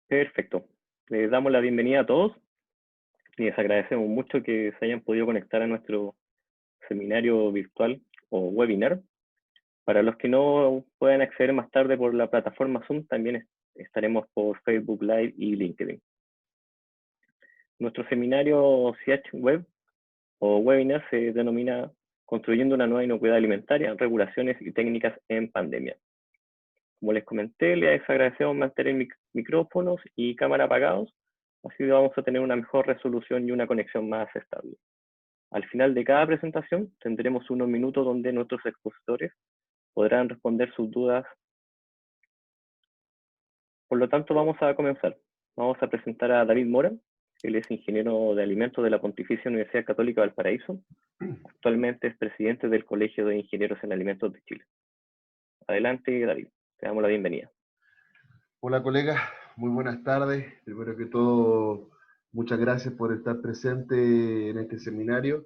Perfecto. Les damos la bienvenida a todos y les agradecemos mucho que se hayan podido conectar a nuestro seminario virtual o webinar. Para los que no puedan acceder más tarde por la plataforma Zoom, también estaremos por Facebook Live y LinkedIn. Nuestro seminario CH Web o webinar se denomina Construyendo una nueva inocuidad alimentaria, regulaciones y técnicas en pandemia. Como les comenté, les agradecemos mantener micrófonos y cámara apagados, así vamos a tener una mejor resolución y una conexión más estable. Al final de cada presentación tendremos unos minutos donde nuestros expositores podrán responder sus dudas. Por lo tanto, vamos a comenzar. Vamos a presentar a David Mora. Él es ingeniero de alimentos de la Pontificia Universidad Católica Valparaíso. Actualmente es presidente del Colegio de Ingenieros en Alimentos de Chile. Adelante, David. Te damos la bienvenida. Hola colegas, muy buenas tardes. Primero que todo, muchas gracias por estar presente en este seminario.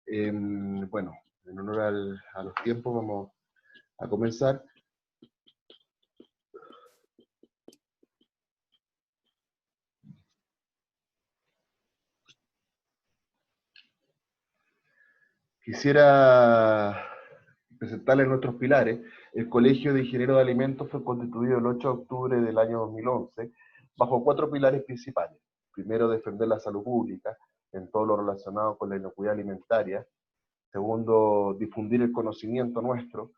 Bueno, en honor a los tiempos vamos a comenzar. Quisiera presentarles nuestros pilares. El Colegio de Ingenieros de Alimentos fue constituido el 8 de octubre del año 2011 bajo 4 pilares principales. Primero, defender la salud pública en todo lo relacionado con la inocuidad alimentaria. Segundo, difundir el conocimiento nuestro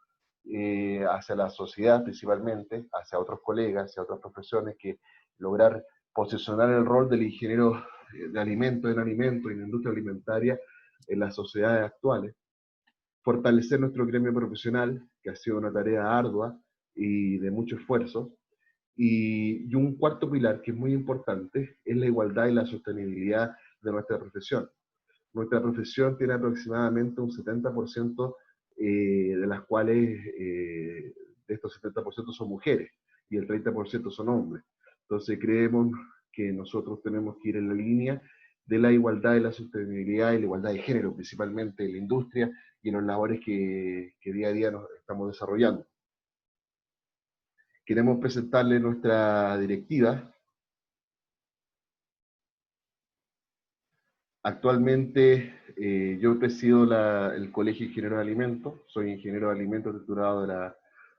hacia la sociedad principalmente, hacia otros colegas, hacia otras profesiones, que lograr posicionar el rol del ingeniero de alimentos en la industria alimentaria en las sociedades actuales. Fortalecer nuestro gremio profesional, que ha sido una tarea ardua y de mucho esfuerzo. Y un cuarto pilar que es muy importante es la igualdad y la sostenibilidad de nuestra profesión. Nuestra profesión tiene aproximadamente un 70% de las cuales de estos 70% son mujeres y el 30% son hombres. Entonces creemos que nosotros tenemos que ir en la línea de la igualdad y la sostenibilidad y la igualdad de género, principalmente en la industria y en las labores que día a día nos estamos desarrollando. Queremos presentarle nuestra directiva. Actualmente yo presido el Colegio de Ingenieros de Alimentos, soy ingeniero de alimentos titulado de la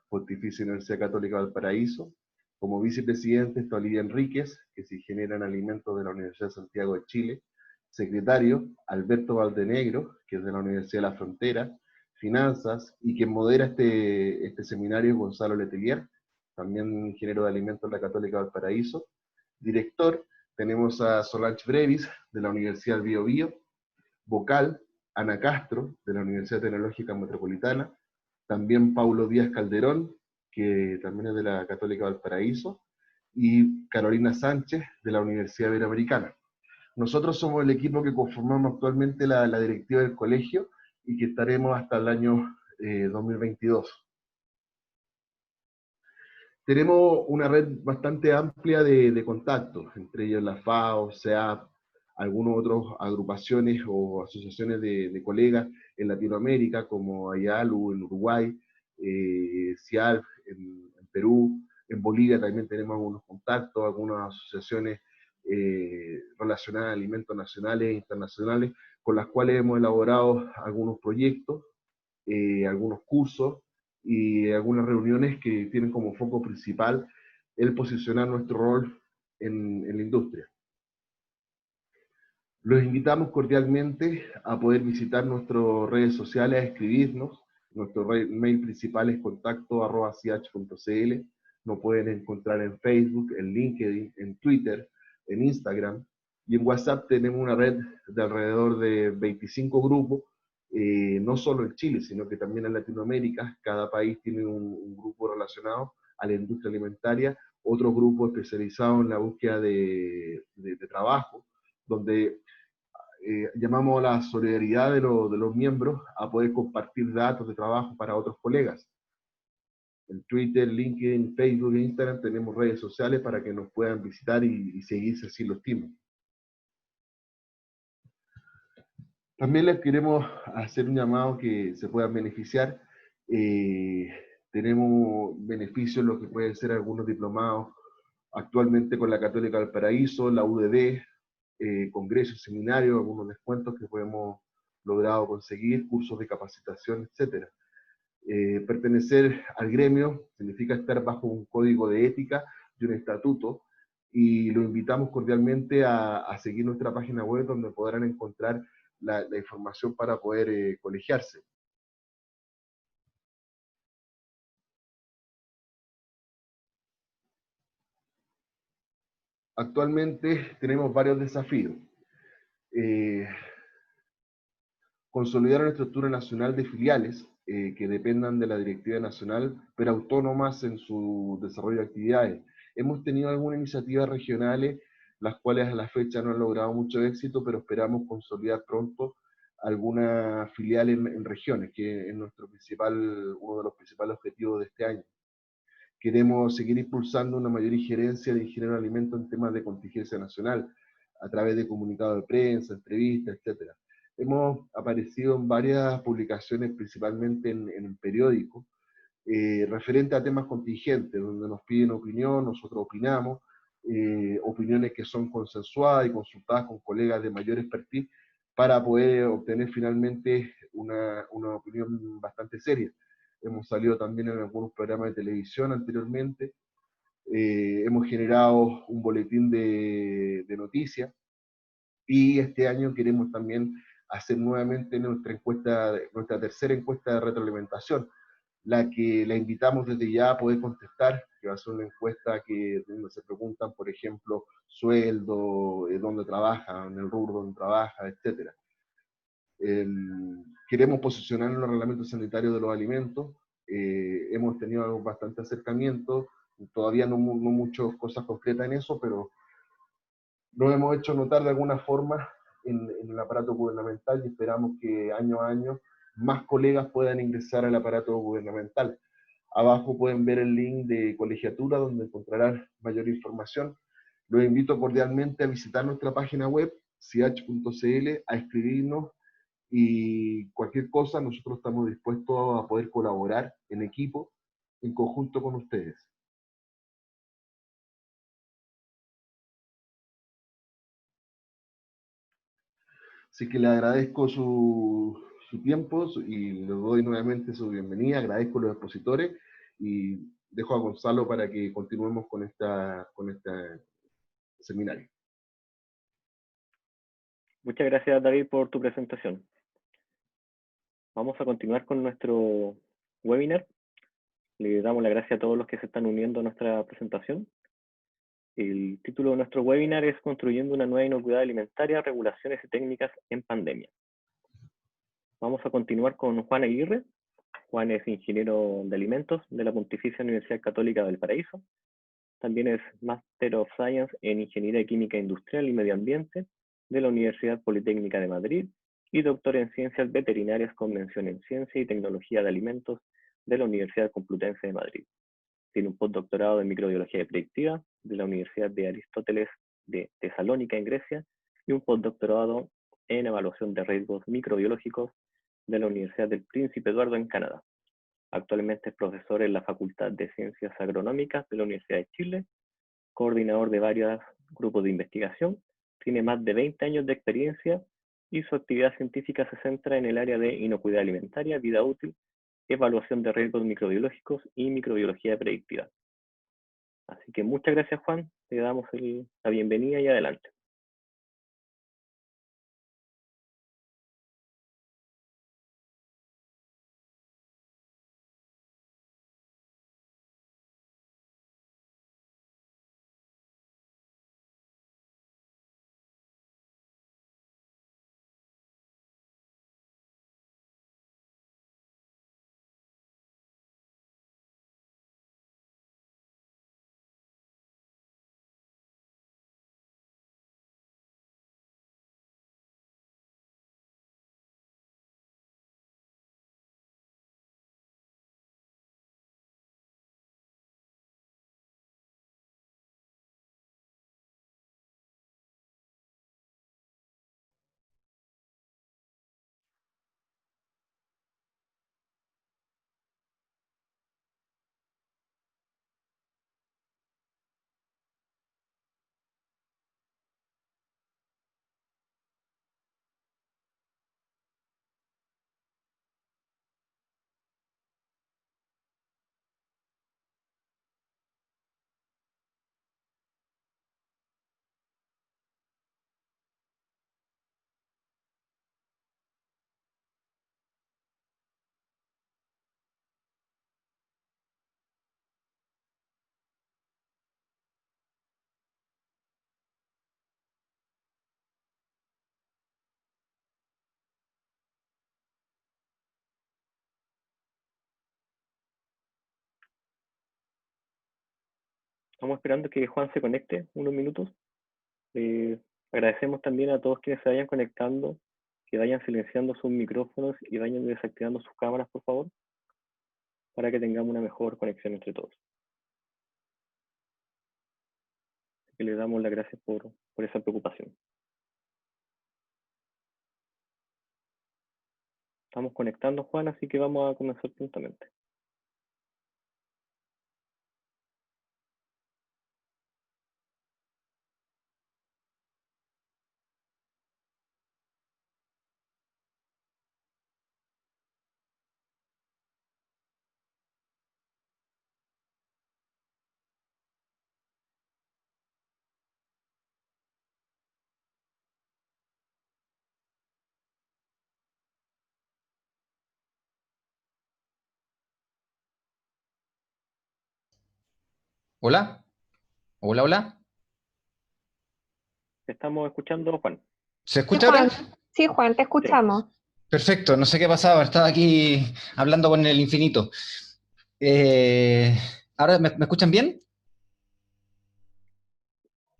Pontificia Universidad Católica de Valparaíso. Como vicepresidente está Olivia Enríquez, que es ingeniera en alimentos de la Universidad de Santiago de Chile. Secretario, Alberto Valdenegro, que es de la Universidad de la Frontera. Finanzas, y quien modera este seminario es Gonzalo Letelier, también ingeniero de alimentos de la Católica de Valparaíso. Director, tenemos a Solange Brevis, de la Universidad del Bío Bío. Vocal, Ana Castro, de la Universidad Tecnológica Metropolitana. También Paulo Díaz Calderón, que también es de la Católica Valparaíso. Y Carolina Sánchez, de la Universidad Iberoamericana. Nosotros somos el equipo que conformamos actualmente la directiva del colegio y que estaremos hasta el año 2022. Tenemos una red bastante amplia de contactos, entre ellos la FAO, SEAP, algunas otras agrupaciones o asociaciones de colegas en Latinoamérica, como AYALU en Uruguay, CIALF en Perú, en Bolivia también tenemos algunos contactos, algunas asociaciones relacionadas a alimentos nacionales e internacionales, con las cuales hemos elaborado algunos proyectos, algunos cursos, y algunas reuniones que tienen como foco principal el posicionar nuestro rol en la industria. Los invitamos cordialmente a poder visitar nuestras redes sociales, a escribirnos. Nuestro mail principal es contacto@ch.cl. Nos pueden encontrar en Facebook, en LinkedIn, en Twitter, en Instagram. Y en WhatsApp tenemos una red de alrededor de 25 grupos, no solo en Chile, sino que también en Latinoamérica. Cada país tiene un grupo relacionado a la industria alimentaria, otro grupo especializado en la búsqueda de trabajo, donde llamamos a la solidaridad de los miembros a poder compartir datos de trabajo para otros colegas. En Twitter, LinkedIn, Facebook e Instagram tenemos redes sociales para que nos puedan visitar y seguirse si lo estiman. También les queremos hacer un llamado que se puedan beneficiar. Tenemos beneficios, lo que pueden ser algunos diplomados actualmente con la Católica del Paraíso, la UDD, congresos, seminarios, algunos descuentos que hemos logrado conseguir, cursos de capacitación, etc. Pertenecer al gremio significa estar bajo un código de ética y un estatuto, y lo invitamos cordialmente a seguir nuestra página web, donde podrán encontrar la información para poder colegiarse. Actualmente tenemos varios desafíos. Consolidar una estructura nacional de filiales que dependan de la directiva nacional, pero autónomas en su desarrollo de actividades. Hemos tenido algunas iniciativas regionales, las cuales a la fecha no han logrado mucho éxito, pero esperamos consolidar pronto algunas filiales en regiones, que es uno de los principales objetivos de este año. Queremos seguir impulsando una mayor injerencia de ingeniero de alimentos en temas de contingencia nacional, a través de comunicados de prensa, entrevistas, etc. Hemos aparecido en varias publicaciones, principalmente en periódicos, referente a temas contingentes, donde nos piden opinión, nosotros opinamos, opiniones que son consensuadas y consultadas con colegas de mayor expertise, para poder obtener finalmente una opinión bastante seria. Hemos salido también en algunos programas de televisión anteriormente, hemos generado un boletín de noticias, y este año queremos también hacer nuevamente nuestra tercera encuesta de retroalimentación, la invitamos desde ya a poder contestar, que va a ser una encuesta donde se preguntan, por ejemplo, sueldo, dónde trabaja, en el rubro donde trabaja, etc. Queremos posicionar en los reglamentos sanitarios de los alimentos. Hemos tenido bastante acercamiento, todavía no muchas cosas concretas en eso, pero nos hemos hecho notar de alguna forma en el aparato gubernamental, y esperamos que año a año más colegas puedan ingresar al aparato gubernamental. Abajo pueden ver el link de colegiatura, donde encontrarán mayor información. Los invito cordialmente a visitar nuestra página web, ch.cl, a escribirnos, y cualquier cosa nosotros estamos dispuestos a poder colaborar en equipo, en conjunto con ustedes. Así que le agradezco su tiempo y le doy nuevamente su bienvenida, agradezco a los expositores y dejo a Gonzalo para que continuemos con este seminario. Muchas gracias, David, por tu presentación. Vamos a continuar con nuestro webinar. Le damos las gracias a todos los que se están uniendo a nuestra presentación. El título de nuestro webinar es Construyendo una nueva inocuidad alimentaria, regulaciones y técnicas en pandemia. Vamos a continuar con Juan Aguirre. Juan es ingeniero de alimentos de la Pontificia Universidad Católica del Paraíso. También es Master of Science en Ingeniería Química Industrial y Medio Ambiente de la Universidad Politécnica de Madrid y doctor en Ciencias Veterinarias con mención en Ciencia y Tecnología de Alimentos de la Universidad Complutense de Madrid. Tiene un postdoctorado en Microbiología Predictiva de la Universidad de Aristóteles de Tesalónica en Grecia y un postdoctorado en Evaluación de Riesgos Microbiológicos de la Universidad del Príncipe Eduardo en Canadá. Actualmente es profesor en la Facultad de Ciencias Agronómicas de la Universidad de Chile, coordinador de varios grupos de investigación, tiene más de 20 años de experiencia y su actividad científica se centra en el área de inocuidad alimentaria, vida útil, evaluación de riesgos microbiológicos y microbiología predictiva. Así que muchas gracias, Juan, le damos la bienvenida y adelante. Estamos esperando que Juan se conecte unos minutos. Agradecemos también a todos quienes se vayan conectando, que vayan silenciando sus micrófonos y vayan desactivando sus cámaras, por favor, para que tengamos una mejor conexión entre todos. Así que les damos las gracias por esa preocupación. Estamos conectando, Juan, así que vamos a comenzar prontamente. Hola, hola, hola. Te estamos escuchando, Juan. ¿Se Sí, escucha ahora? Juan, sí, Juan, te Sí. escuchamos. Perfecto, no sé qué pasaba, estaba aquí hablando con el infinito. ¿Ahora me escuchan bien?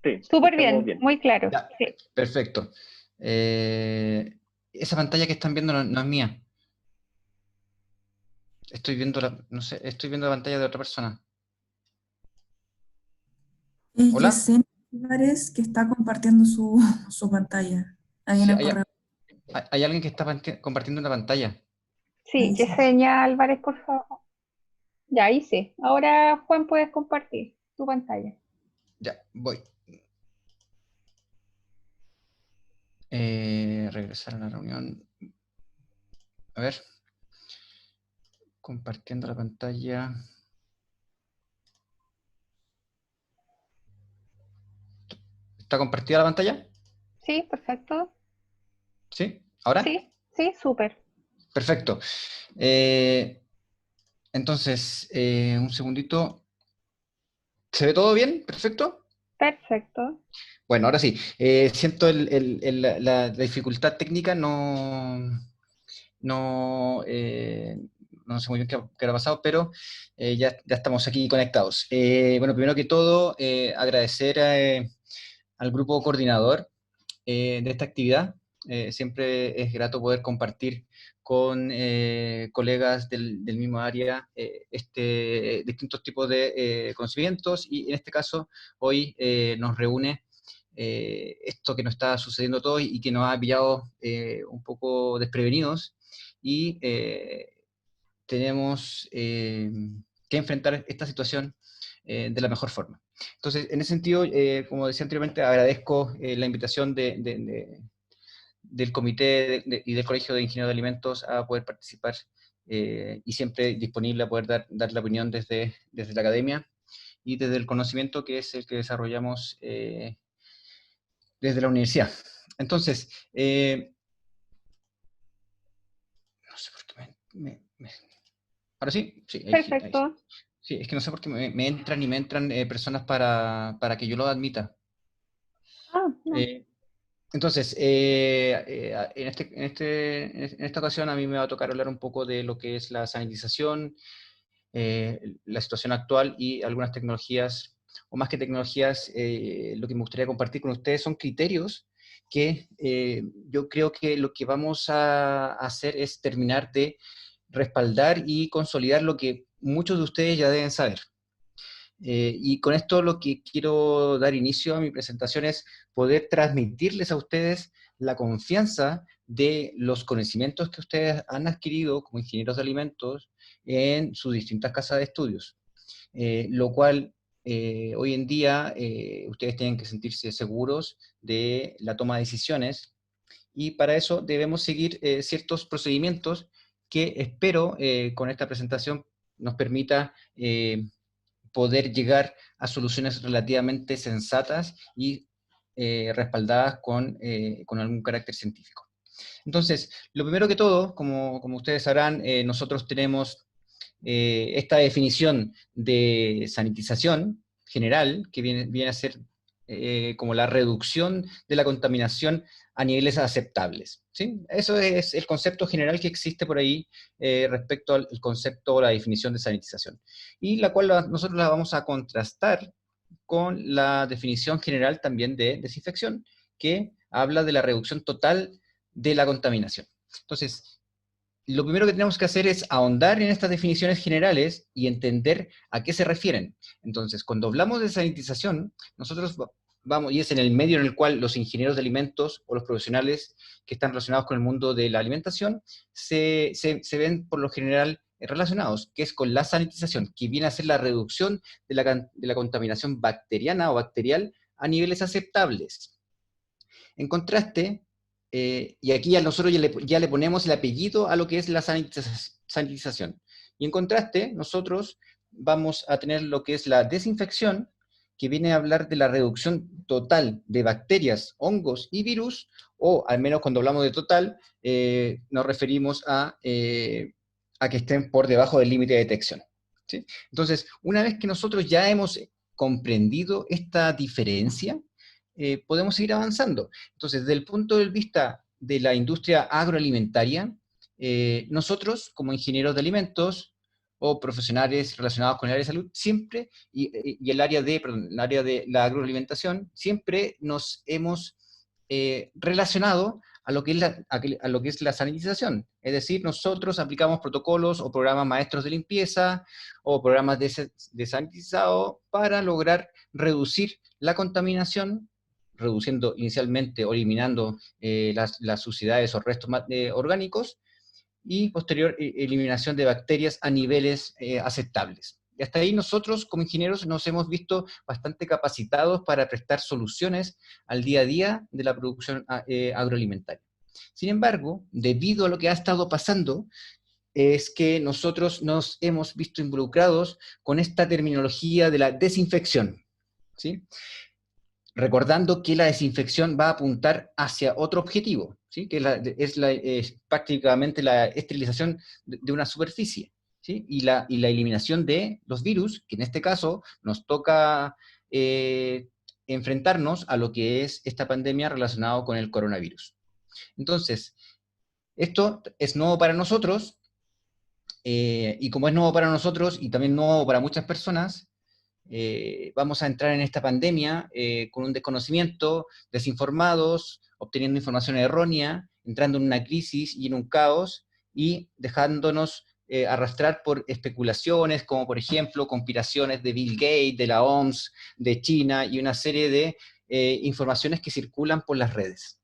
Sí, Súper escuchamos bien, muy claro. Ya, Sí. perfecto. Esa pantalla que están viendo no es mía. Estoy viendo no sé, estoy viendo la pantalla de otra persona. Es ¿Hola? Yesenia Álvarez que está compartiendo su pantalla ahí en Sí, el correo. hay alguien que está compartiendo una pantalla. Sí, Ahí sí. Yesenia Álvarez, por favor. Ya, ahí sí. Ahora, Juan, puedes compartir tu pantalla. Ya, voy. Regresar a la reunión. A ver. Compartiendo la pantalla. ¿Está compartida la pantalla? Sí, perfecto. ¿Sí? ¿Ahora? Sí, sí, súper. Perfecto. Entonces, un segundito. ¿Se ve todo bien? ¿Perfecto? Perfecto. Bueno, ahora sí. Siento la dificultad técnica, no sé muy bien qué ha pasado, pero ya estamos aquí conectados. Bueno, primero que todo, agradecer al grupo coordinador de esta actividad. Siempre es grato poder compartir con colegas del mismo área distintos tipos de conocimientos, y en este caso hoy nos reúne esto que nos está sucediendo a todos y que nos ha pillado un poco desprevenidos, y tenemos que enfrentar esta situación de la mejor forma. Entonces, en ese sentido, como decía anteriormente, agradezco la invitación del comité y del Colegio de Ingenieros de Alimentos a poder participar, y siempre disponible a poder dar la opinión desde la academia y desde el conocimiento que es el que desarrollamos desde la universidad. Entonces, no sé por qué ahora sí, sí, ahí sí, ahí sí. Perfecto. Sí, es que no sé por qué me entran personas para que yo lo admita. Ah, no. Entonces, en esta ocasión a mí me va a tocar hablar un poco de lo que es la sanitización, la situación actual y algunas tecnologías, o más que tecnologías, lo que me gustaría compartir con ustedes son criterios que yo creo que lo que vamos a hacer es terminar de respaldar y consolidar lo que muchos de ustedes ya deben saber. Y con esto lo que quiero dar inicio a mi presentación es poder transmitirles a ustedes la confianza de los conocimientos que ustedes han adquirido como ingenieros de alimentos en sus distintas casas de estudios, lo cual hoy en día ustedes tienen que sentirse seguros de la toma de decisiones, y para eso debemos seguir ciertos procedimientos que espero con esta presentación nos permita poder llegar a soluciones relativamente sensatas y respaldadas con algún carácter científico. Entonces, lo primero que todo, como ustedes sabrán, nosotros tenemos esta definición de sanitización general, que viene a ser como la reducción de la contaminación a niveles aceptables, ¿sí? Eso es el concepto general que existe por ahí respecto al concepto o la definición de sanitización, y la cual nosotros la vamos a contrastar con la definición general también de desinfección, que habla de la reducción total de la contaminación. Entonces, lo primero que tenemos que hacer es ahondar en estas definiciones generales y entender a qué se refieren. Entonces, cuando hablamos de sanitización, nosotros vamos, y es en el medio en el cual los ingenieros de alimentos o los profesionales que están relacionados con el mundo de la alimentación se ven por lo general relacionados, que es con la sanitización, que viene a ser la reducción de la contaminación bacteriana o bacterial a niveles aceptables. En contraste, y aquí nosotros ya le ponemos el apellido a lo que es la sanitización. Y en contraste, nosotros vamos a tener lo que es la desinfección, que viene a hablar de la reducción total de bacterias, hongos y virus, o al menos cuando hablamos de total, nos referimos a que estén por debajo del límite de detección, ¿sí? Entonces, una vez que nosotros ya hemos comprendido esta diferencia, podemos seguir avanzando. Entonces, desde el punto de vista de la industria agroalimentaria, nosotros, como ingenieros de alimentos o profesionales relacionados con el área de salud, siempre, y el área de la agroalimentación, siempre nos hemos relacionado a lo que es la sanitización. Es decir, nosotros aplicamos protocolos o programas maestros de limpieza o programas de sanitizado para lograr reducir la contaminación, reduciendo inicialmente o eliminando las suciedades o restos orgánicos, y posterior eliminación de bacterias a niveles aceptables. Y hasta ahí nosotros, como ingenieros, nos hemos visto bastante capacitados para prestar soluciones al día a día de la producción agroalimentaria. Sin embargo, debido a lo que ha estado pasando, es que nosotros nos hemos visto involucrados con esta terminología de la desinfección, ¿sí? Recordando que la desinfección va a apuntar hacia otro objetivo, ¿sí? Que es prácticamente la esterilización de una superficie, ¿sí? Y la eliminación de los virus, que en este caso nos toca enfrentarnos a lo que es esta pandemia relacionada con el coronavirus. Entonces, esto es nuevo para nosotros, y como es nuevo para nosotros y también nuevo para muchas personas, vamos a entrar en esta pandemia con un desconocimiento, desinformados, obteniendo información errónea, entrando en una crisis y en un caos, y dejándonos arrastrar por especulaciones, como por ejemplo conspiraciones de Bill Gates, de la OMS, de China, y una serie de informaciones que circulan por las redes.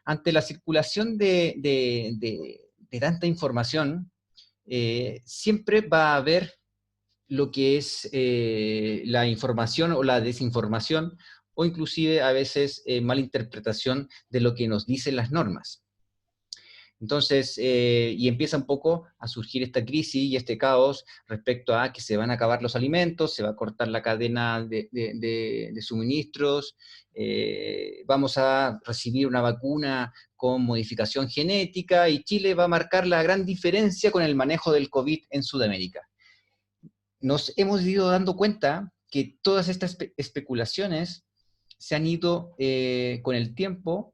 Ante la circulación de tanta información, siempre va a haber lo que es la información o la desinformación, o inclusive a veces malinterpretación de lo que nos dicen las normas. Entonces, y empieza un poco a surgir esta crisis y este caos respecto a que se van a acabar los alimentos, se va a cortar la cadena de suministros, vamos a recibir una vacuna con modificación genética, y Chile va a marcar la gran diferencia con el manejo del COVID en Sudamérica. Nos hemos ido dando cuenta que todas estas especulaciones se han ido con el tiempo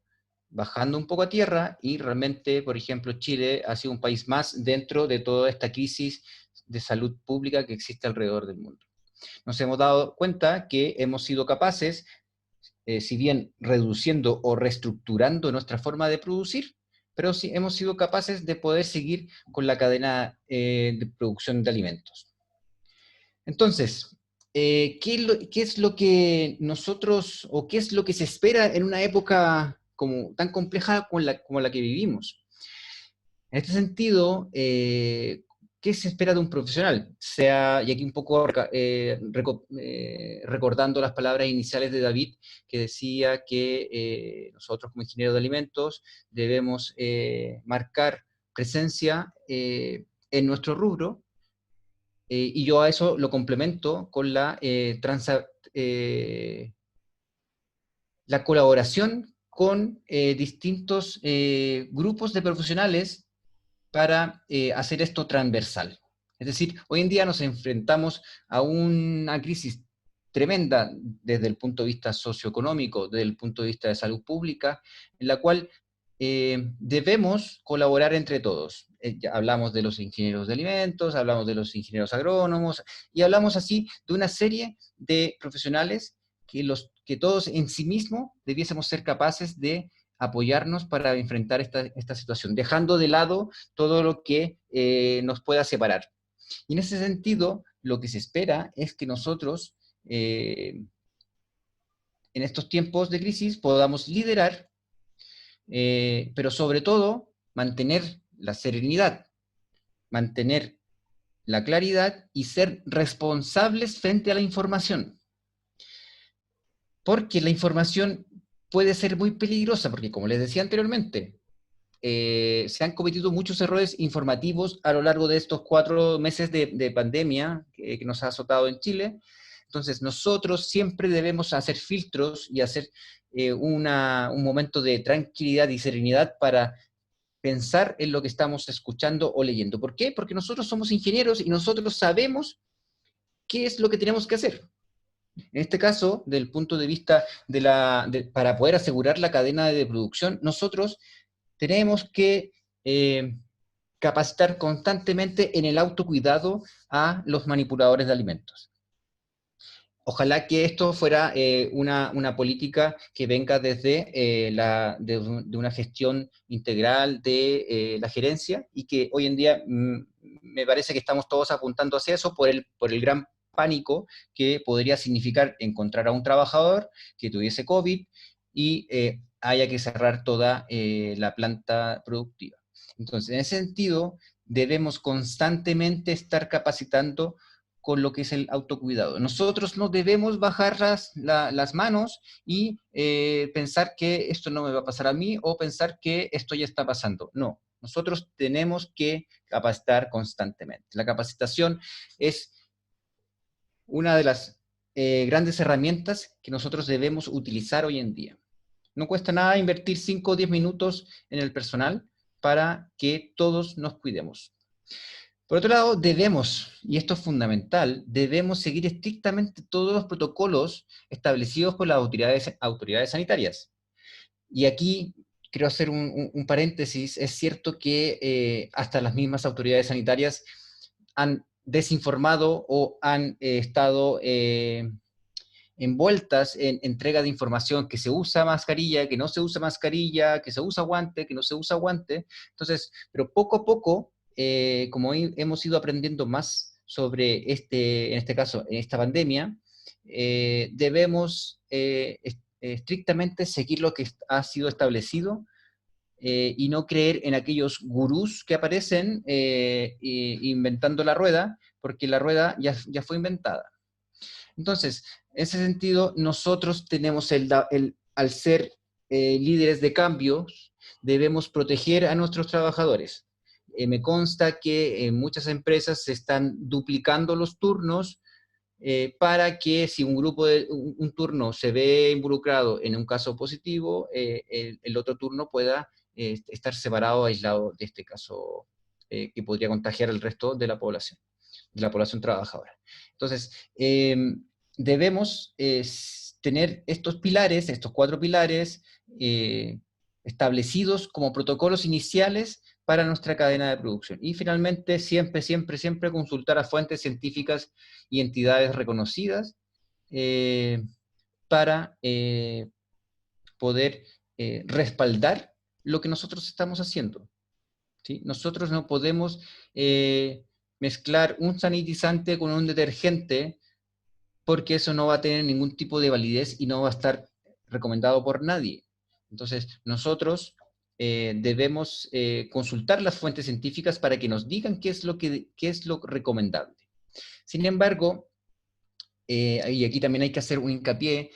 bajando un poco a tierra, y realmente, por ejemplo, Chile ha sido un país más dentro de toda esta crisis de salud pública que existe alrededor del mundo. Nos hemos dado cuenta que hemos sido capaces, si bien reduciendo o reestructurando nuestra forma de producir, pero sí hemos sido capaces de poder seguir con la cadena de producción de alimentos. Entonces, ¿qué es lo que nosotros, o qué es lo que se espera en una época tan compleja como la que vivimos? En este sentido, ¿qué se espera de un profesional? Y aquí un poco recordando las palabras iniciales de David, que decía que nosotros como ingenieros de alimentos debemos marcar presencia en nuestro rubro, y yo a eso lo complemento con la colaboración con distintos grupos de profesionales para hacer esto transversal. Es decir, hoy en día nos enfrentamos a una crisis tremenda desde el punto de vista socioeconómico, desde el punto de vista de salud pública, en la cual debemos colaborar entre todos. Ya hablamos de los ingenieros de alimentos, hablamos de los ingenieros agrónomos, y hablamos así de una serie de profesionales que todos en sí mismos debiésemos ser capaces de apoyarnos para enfrentar esta situación, dejando de lado todo lo que nos pueda separar. Y en ese sentido, lo que se espera es que nosotros, en estos tiempos de crisis, podamos liderar, pero sobre todo mantener la serenidad, mantener la claridad y ser responsables frente a la información. Porque la información puede ser muy peligrosa, porque como les decía anteriormente, se han cometido muchos errores informativos a lo largo de estos 4 meses de pandemia que nos ha azotado en Chile. Entonces, nosotros siempre debemos hacer filtros y hacer un momento de tranquilidad y serenidad para pensar en lo que estamos escuchando o leyendo. ¿Por qué? Porque nosotros somos ingenieros y nosotros sabemos qué es lo que tenemos que hacer. En este caso, del punto de vista para poder asegurar la cadena de producción, nosotros tenemos que capacitar constantemente en el autocuidado a los manipuladores de alimentos. Ojalá que esto fuera una política que venga desde de una gestión integral de la gerencia, y que hoy en día me parece que estamos todos apuntando hacia eso por el gran pánico que podría significar encontrar a un trabajador que tuviese COVID y haya que cerrar toda la planta productiva. Entonces, en ese sentido, debemos constantemente estar capacitando con lo que es el autocuidado. Nosotros no debemos bajar las manos y pensar que esto no me va a pasar a mí, o pensar que esto ya está pasando. No, nosotros tenemos que capacitar constantemente. La capacitación es una de las grandes herramientas que nosotros debemos utilizar hoy en día. No cuesta nada invertir 5 o 10 minutos en el personal para que todos nos cuidemos. Por otro lado, debemos, y esto es fundamental, debemos seguir estrictamente todos los protocolos establecidos por las autoridades sanitarias. Y aquí quiero hacer un paréntesis. Es cierto que hasta las mismas autoridades sanitarias han desinformado o han estado envueltas en entrega de información, que se usa mascarilla, que no se usa mascarilla, que se usa guante, que no se usa guante. Entonces, pero poco a poco, como hemos ido aprendiendo más sobre en este caso, en esta pandemia, debemos estrictamente seguir lo que ha sido establecido, y no creer en aquellos gurús que aparecen inventando la rueda, porque la rueda ya fue inventada. Entonces, en ese sentido, nosotros tenemos al ser líderes de cambios, debemos proteger a nuestros trabajadores. Me consta que en muchas empresas se están duplicando los turnos para que si un turno se ve involucrado en un caso positivo, el otro turno pueda estar separado, aislado de este caso que podría contagiar al resto de la población trabajadora. Entonces, debemos tener estos pilares, estos 4 pilares, establecidos como protocolos iniciales para nuestra cadena de producción. Y finalmente, siempre, siempre, siempre consultar a fuentes científicas y entidades reconocidas para poder respaldar lo que nosotros estamos haciendo. ¿Sí? Nosotros no podemos mezclar un sanitizante con un detergente, porque eso no va a tener ningún tipo de validez y no va a estar recomendado por nadie. Entonces, nosotros debemos consultar las fuentes científicas para que nos digan qué es lo recomendable. Sin embargo, y aquí también hay que hacer un hincapié,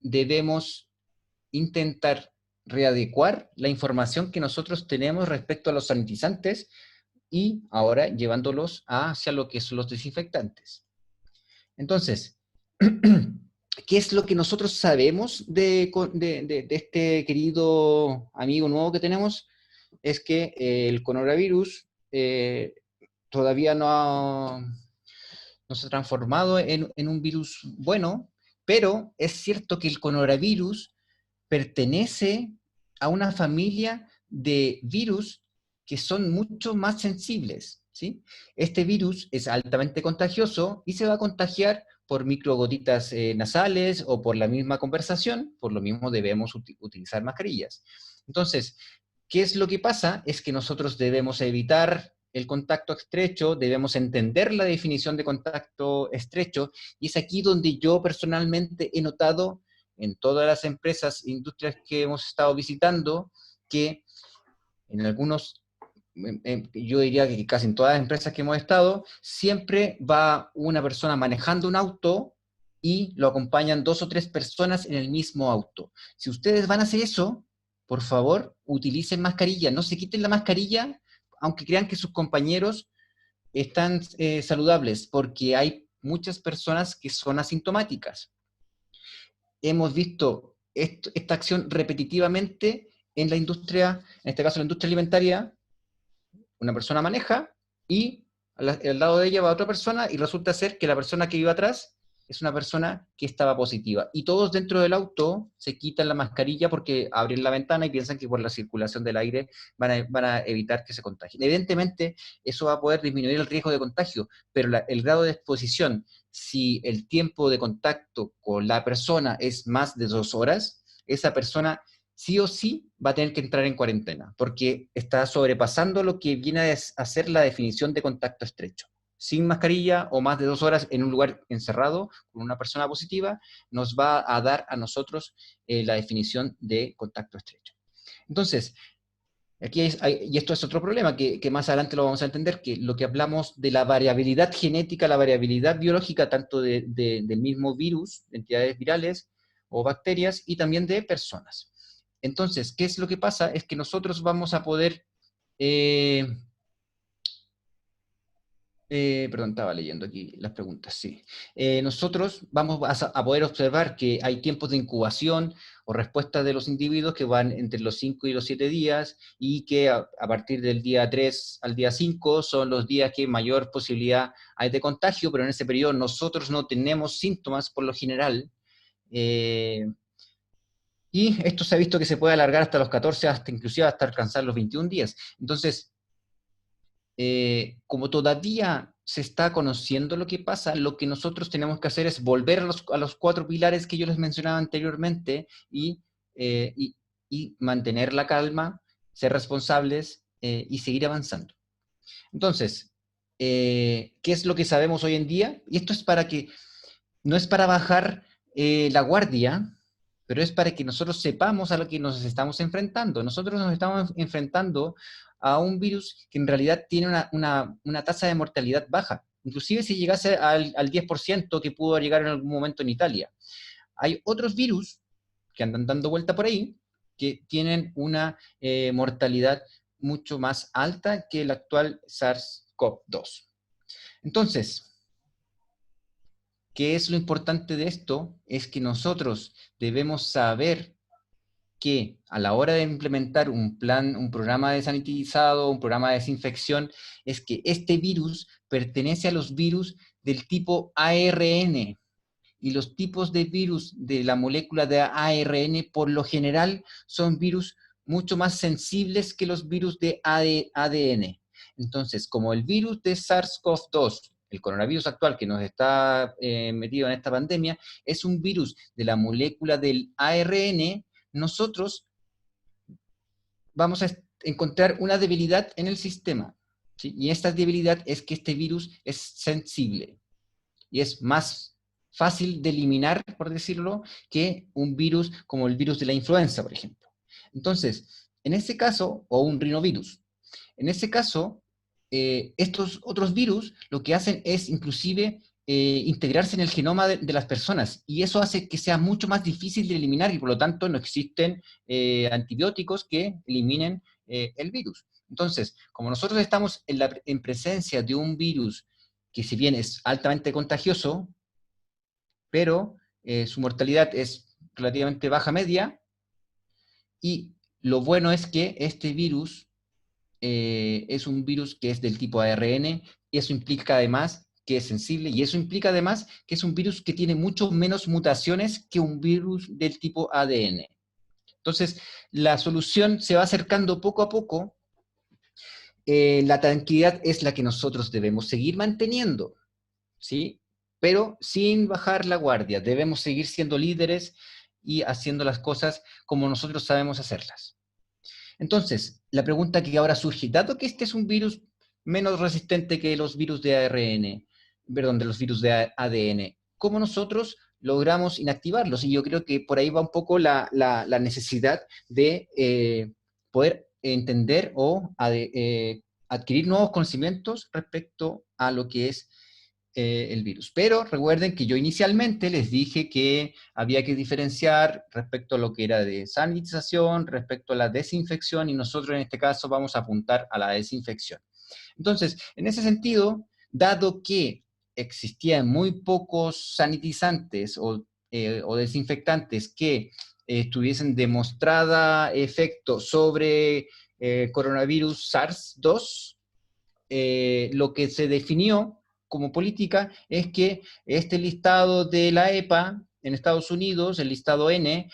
debemos intentar readecuar la información que nosotros tenemos respecto a los sanitizantes, y ahora llevándolos hacia lo que son los desinfectantes. Entonces, ¿qué es lo que nosotros sabemos de este querido amigo nuevo que tenemos? Es que el coronavirus todavía no se ha transformado en un virus bueno, pero es cierto que el coronavirus pertenece a una familia de virus que son mucho más sensibles, ¿sí? Este virus es altamente contagioso y se va a contagiar por microgotitas nasales o por la misma conversación, por lo mismo debemos utilizar mascarillas. Entonces, ¿qué es lo que pasa? Es que nosotros debemos evitar el contacto estrecho, debemos entender la definición de contacto estrecho, y es aquí donde yo personalmente he notado en todas las empresas, industrias que hemos estado visitando, que en algunos, yo diría que casi en todas las empresas que hemos estado, siempre va una persona manejando un auto y lo acompañan 2 o 3 personas en el mismo auto. Si ustedes van a hacer eso, por favor, utilicen mascarilla, no se quiten la mascarilla, aunque crean que sus compañeros están saludables, porque hay muchas personas que son asintomáticas. Hemos visto esta acción repetitivamente en la industria, en este caso la industria alimentaria. Una persona maneja y al lado de ella va otra persona y resulta ser que la persona que iba atrás es una persona que estaba positiva. Y todos dentro del auto se quitan la mascarilla porque abren la ventana y piensan que por la circulación del aire van a evitar que se contagien. Evidentemente, eso va a poder disminuir el riesgo de contagio, pero el grado de exposición, si el tiempo de contacto con la persona es más de 2 horas, esa persona sí o sí va a tener que entrar en cuarentena, porque está sobrepasando lo que viene a ser la definición de contacto estrecho. Sin mascarilla o más de 2 horas en un lugar encerrado con una persona positiva, nos va a dar a nosotros la definición de contacto estrecho. Entonces, aquí y esto es otro problema que más adelante lo vamos a entender, que lo que hablamos de la variabilidad genética, la variabilidad biológica, tanto del mismo virus, de entidades virales o bacterias, y también de personas. Entonces, ¿qué es lo que pasa? Es que nosotros vamos a poder... perdón, estaba leyendo aquí las preguntas, sí. Nosotros vamos a poder observar que hay tiempos de incubación o respuesta de los individuos que van entre los 5 y los 7 días, y que a partir del día 3 al día 5 son los días que mayor posibilidad hay de contagio, pero en ese periodo nosotros no tenemos síntomas por lo general. Y esto se ha visto que se puede alargar hasta los 14, hasta inclusive hasta alcanzar los 21 días. Entonces, como todavía se está conociendo lo que pasa, lo que nosotros tenemos que hacer es volver a los 4 pilares que yo les mencionaba anteriormente y mantener la calma, ser responsables y seguir avanzando. Entonces, ¿qué es lo que sabemos hoy en día? Y esto es no es para bajar la guardia, pero es para que nosotros sepamos a lo que nos estamos enfrentando. Nosotros nos estamos enfrentando a un virus que en realidad tiene una tasa de mortalidad baja. Inclusive si llegase al 10% que pudo llegar en algún momento en Italia. Hay otros virus que andan dando vuelta por ahí que tienen una mortalidad mucho más alta que el actual SARS-CoV-2. Entonces, ¿qué es lo importante de esto? Es que nosotros debemos saber que a la hora de implementar un programa de sanitizado, un programa de desinfección, es que este virus pertenece a los virus del tipo ARN, y los tipos de virus de la molécula de ARN por lo general son virus mucho más sensibles que los virus de ADN. Entonces, como el virus de SARS-CoV-2, el coronavirus actual que nos está metido en esta pandemia, es un virus de la molécula del ARN, nosotros vamos a encontrar una debilidad en el sistema, ¿sí? Y esta debilidad es que este virus es sensible y es más fácil de eliminar, por decirlo, que un virus como el virus de la influenza, por ejemplo. Entonces, en este caso, o un rinovirus, en este caso, estos otros virus lo que hacen es inclusive integrarse en el genoma de las personas, y eso hace que sea mucho más difícil de eliminar, y por lo tanto no existen antibióticos que eliminen el virus. Entonces, como nosotros estamos en presencia de un virus que si bien es altamente contagioso, pero su mortalidad es relativamente baja media, y lo bueno es que este virus es un virus que es del tipo ARN, y eso implica además que es sensible, y eso implica además que es un virus que tiene mucho menos mutaciones que un virus del tipo ADN. Entonces, la solución se va acercando poco a poco. La tranquilidad es la que nosotros debemos seguir manteniendo, ¿sí? Pero sin bajar la guardia. Debemos seguir siendo líderes y haciendo las cosas como nosotros sabemos hacerlas. Entonces, la pregunta que ahora surge, dado que este es un virus menos resistente que los virus de ARN, perdón, de los virus de ADN, ¿cómo nosotros logramos inactivarlos? Y yo creo que por ahí va un poco la necesidad de poder entender o adquirir nuevos conocimientos respecto a lo que es el virus. Pero recuerden que yo inicialmente les dije que había que diferenciar respecto a lo que era de sanitización, respecto a la desinfección, y nosotros en este caso vamos a apuntar a la desinfección. Entonces, en ese sentido, dado que existían muy pocos sanitizantes o desinfectantes que tuviesen demostrada efecto sobre coronavirus SARS-2, lo que se definió como política es que este listado de la EPA en Estados Unidos, el listado N,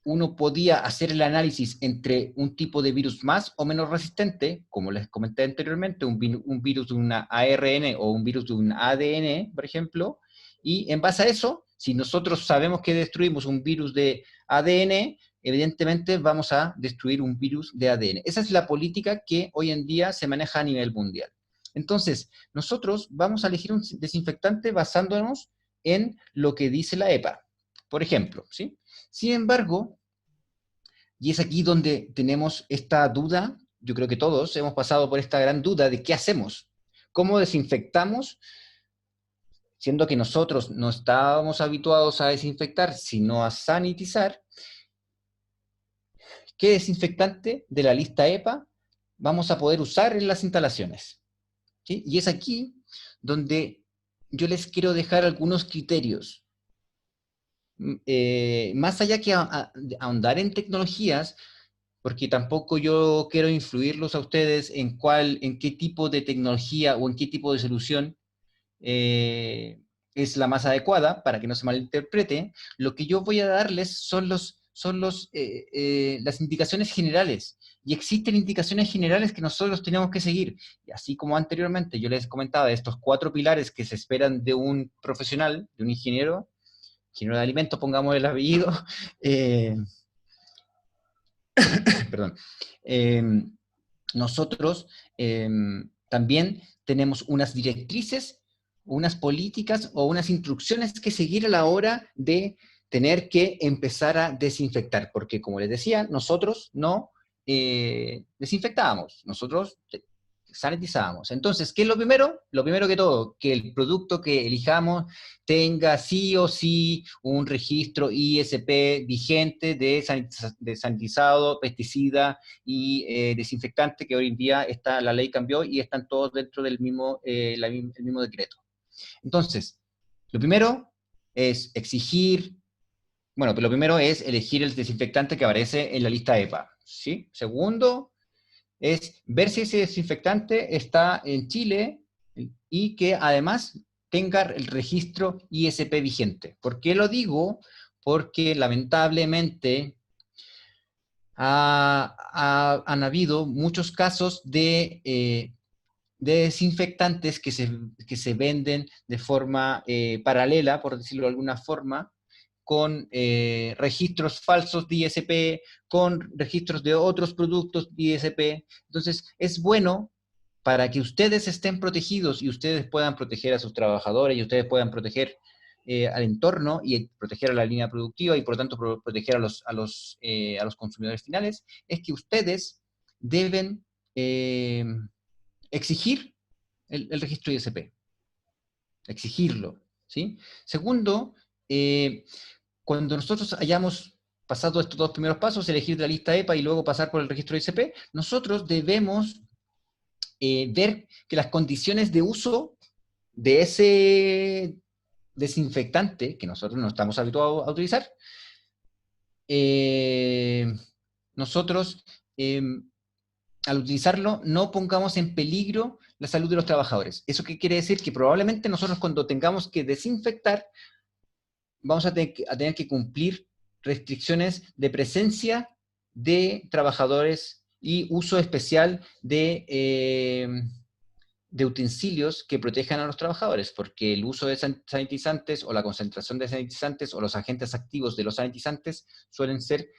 uno podía hacer el análisis entre un tipo de virus más o menos resistente, como les comenté anteriormente, un virus de una ARN o un virus de un ADN, por ejemplo, y en base a eso, si nosotros sabemos que destruimos un virus de ADN, evidentemente vamos a destruir un virus de ADN. Esa es la política que hoy en día se maneja a nivel mundial. Entonces, nosotros vamos a elegir un desinfectante basándonos en lo que dice la EPA, por ejemplo, ¿sí? Sin embargo, y es aquí donde tenemos esta duda, yo creo que todos hemos pasado por esta gran duda de qué hacemos, cómo desinfectamos, siendo que nosotros no estábamos habituados a desinfectar, sino a sanitizar. ¿Qué desinfectante de la lista EPA vamos a poder usar en las instalaciones? ¿Sí? Y es aquí donde yo les quiero dejar algunos criterios. Más allá que ahondar en tecnologías, porque tampoco yo quiero influirlos a ustedes en qué tipo de tecnología o en qué tipo de solución es la más adecuada, para que no se malinterprete. Lo que yo voy a darles son las indicaciones generales, y existen indicaciones generales que nosotros tenemos que seguir, y así como anteriormente yo les comentaba de estos 4 pilares que se esperan de un profesional, de un ingeniero de alimentos, pongamos el apellido, perdón, nosotros también tenemos unas directrices, unas políticas o unas instrucciones que seguir a la hora de tener que empezar a desinfectar, porque como les decía, nosotros no desinfectábamos, nosotros sanitizábamos. Entonces, ¿qué es lo primero? Lo primero que todo, que el producto que elijamos tenga sí o sí un registro ISP vigente de sanitizado, pesticida y desinfectante, que hoy en día la ley cambió y están todos dentro del mismo, el mismo decreto. Entonces, lo primero es exigir, bueno, lo primero es elegir el desinfectante que aparece en la lista EPA, ¿sí? Segundo, es ver si ese desinfectante está en Chile y que además tenga el registro ISP vigente. ¿Por qué lo digo? Porque lamentablemente han habido muchos casos de desinfectantes que se venden de forma paralela, por decirlo de alguna forma, con registros falsos de ISP, con registros de otros productos de ISP. Entonces, es bueno para que ustedes estén protegidos y ustedes puedan proteger a sus trabajadores y ustedes puedan proteger al entorno y proteger a la línea productiva y por lo tanto proteger a los consumidores finales, es que ustedes deben exigir el registro ISP. Exigirlo, ¿sí? Segundo, cuando nosotros hayamos pasado estos 2 primeros pasos, elegir de la lista EPA y luego pasar por el registro ISP, nosotros debemos ver que las condiciones de uso de ese desinfectante, que nosotros no estamos habituados a utilizar, nosotros, al utilizarlo, no pongamos en peligro la salud de los trabajadores. ¿Eso qué quiere decir? Que probablemente nosotros cuando tengamos que desinfectar, vamos a tener que cumplir restricciones de presencia de trabajadores y uso especial de utensilios que protejan a los trabajadores, porque el uso de sanitizantes o la concentración de sanitizantes o los agentes activos de los sanitizantes suelen ser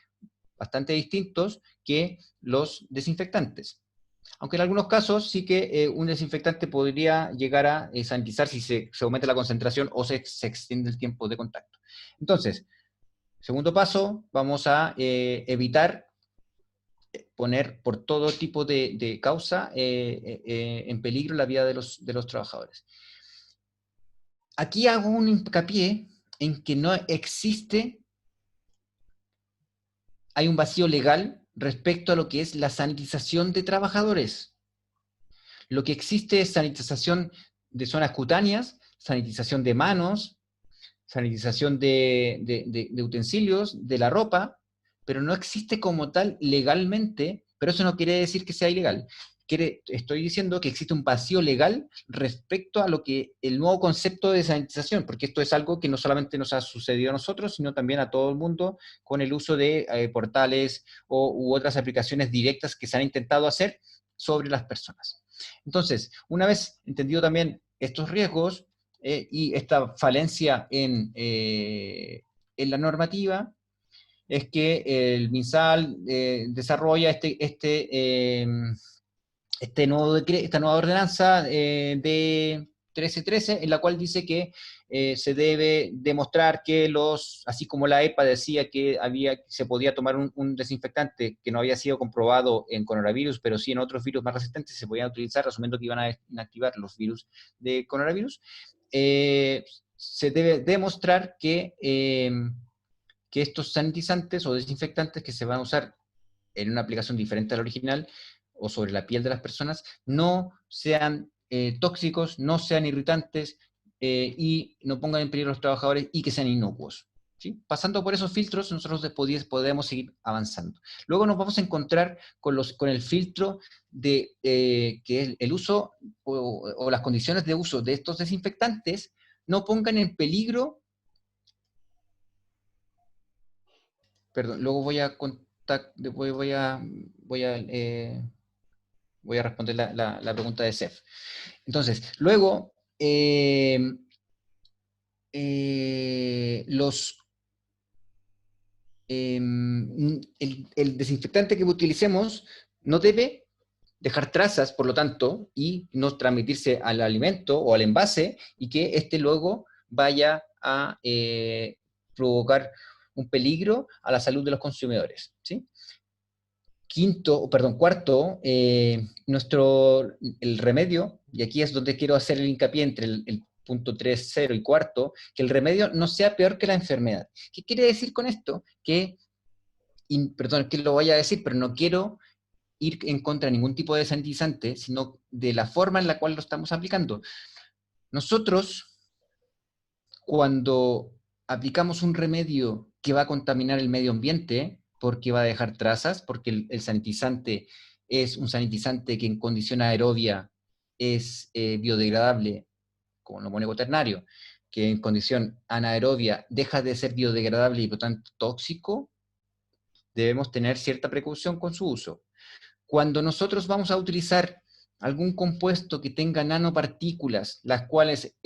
bastante distintos que los desinfectantes. Aunque en algunos casos sí que un desinfectante podría llegar a sanitizar si se aumenta la concentración o se extiende el tiempo de contacto. Entonces, segundo paso, vamos a evitar poner por todo tipo de causa en peligro la vida de los trabajadores. Aquí hago un hincapié en que no existe, hay un vacío legal respecto a lo que es la sanitización de trabajadores. Lo que existe es sanitización de zonas cutáneas, sanitización de manos, sanitización de utensilios, de la ropa, pero no existe como tal legalmente, pero eso no quiere decir que sea ilegal. Estoy diciendo que existe un vacío legal respecto a lo que el nuevo concepto de sanitización, porque esto es algo que no solamente nos ha sucedido a nosotros, sino también a todo el mundo con el uso de portales u otras aplicaciones directas que se han intentado hacer sobre las personas. Entonces, una vez entendido también estos riesgos y esta falencia en la normativa, es que el MinSal desarrolla esta nueva ordenanza de 1313, en la cual dice que se debe demostrar que así como la EPA decía que se podía tomar un desinfectante que no había sido comprobado en coronavirus, pero sí en otros virus más resistentes, se podían utilizar, asumiendo que iban a inactivar los virus de coronavirus, se debe demostrar que estos sanitizantes o desinfectantes que se van a usar en una aplicación diferente a la original o sobre la piel de las personas, no sean tóxicos, no sean irritantes y no pongan en peligro a los trabajadores y que sean inocuos. ¿Sí? Pasando por esos filtros, nosotros podemos seguir avanzando. Luego nos vamos a encontrar con el filtro de que el uso o las condiciones de uso de estos desinfectantes no pongan en peligro. Perdón, luego voy a responder la pregunta de Sef. Entonces, luego, el desinfectante que utilicemos no debe dejar trazas, por lo tanto, y no transmitirse al alimento o al envase, y que éste luego vaya a provocar un peligro a la salud de los consumidores, ¿sí? Cuarto, el remedio, y aquí es donde quiero hacer el hincapié entre el punto 3.0 y cuarto, que el remedio no sea peor que la enfermedad. ¿Qué quiere decir con esto? Perdón, que lo voy a decir, pero no quiero ir en contra de ningún tipo de sanitizante, sino de la forma en la cual lo estamos aplicando. Nosotros, cuando aplicamos un remedio que va a contaminar el medio ambiente, porque va a dejar trazas, porque el sanitizante es un sanitizante que en condición aerobia es biodegradable, como el amonio cuaternario, que en condición anaerobia deja de ser biodegradable y por tanto tóxico, debemos tener cierta precaución con su uso. Cuando nosotros vamos a utilizar algún compuesto que tenga nanopartículas, las cuales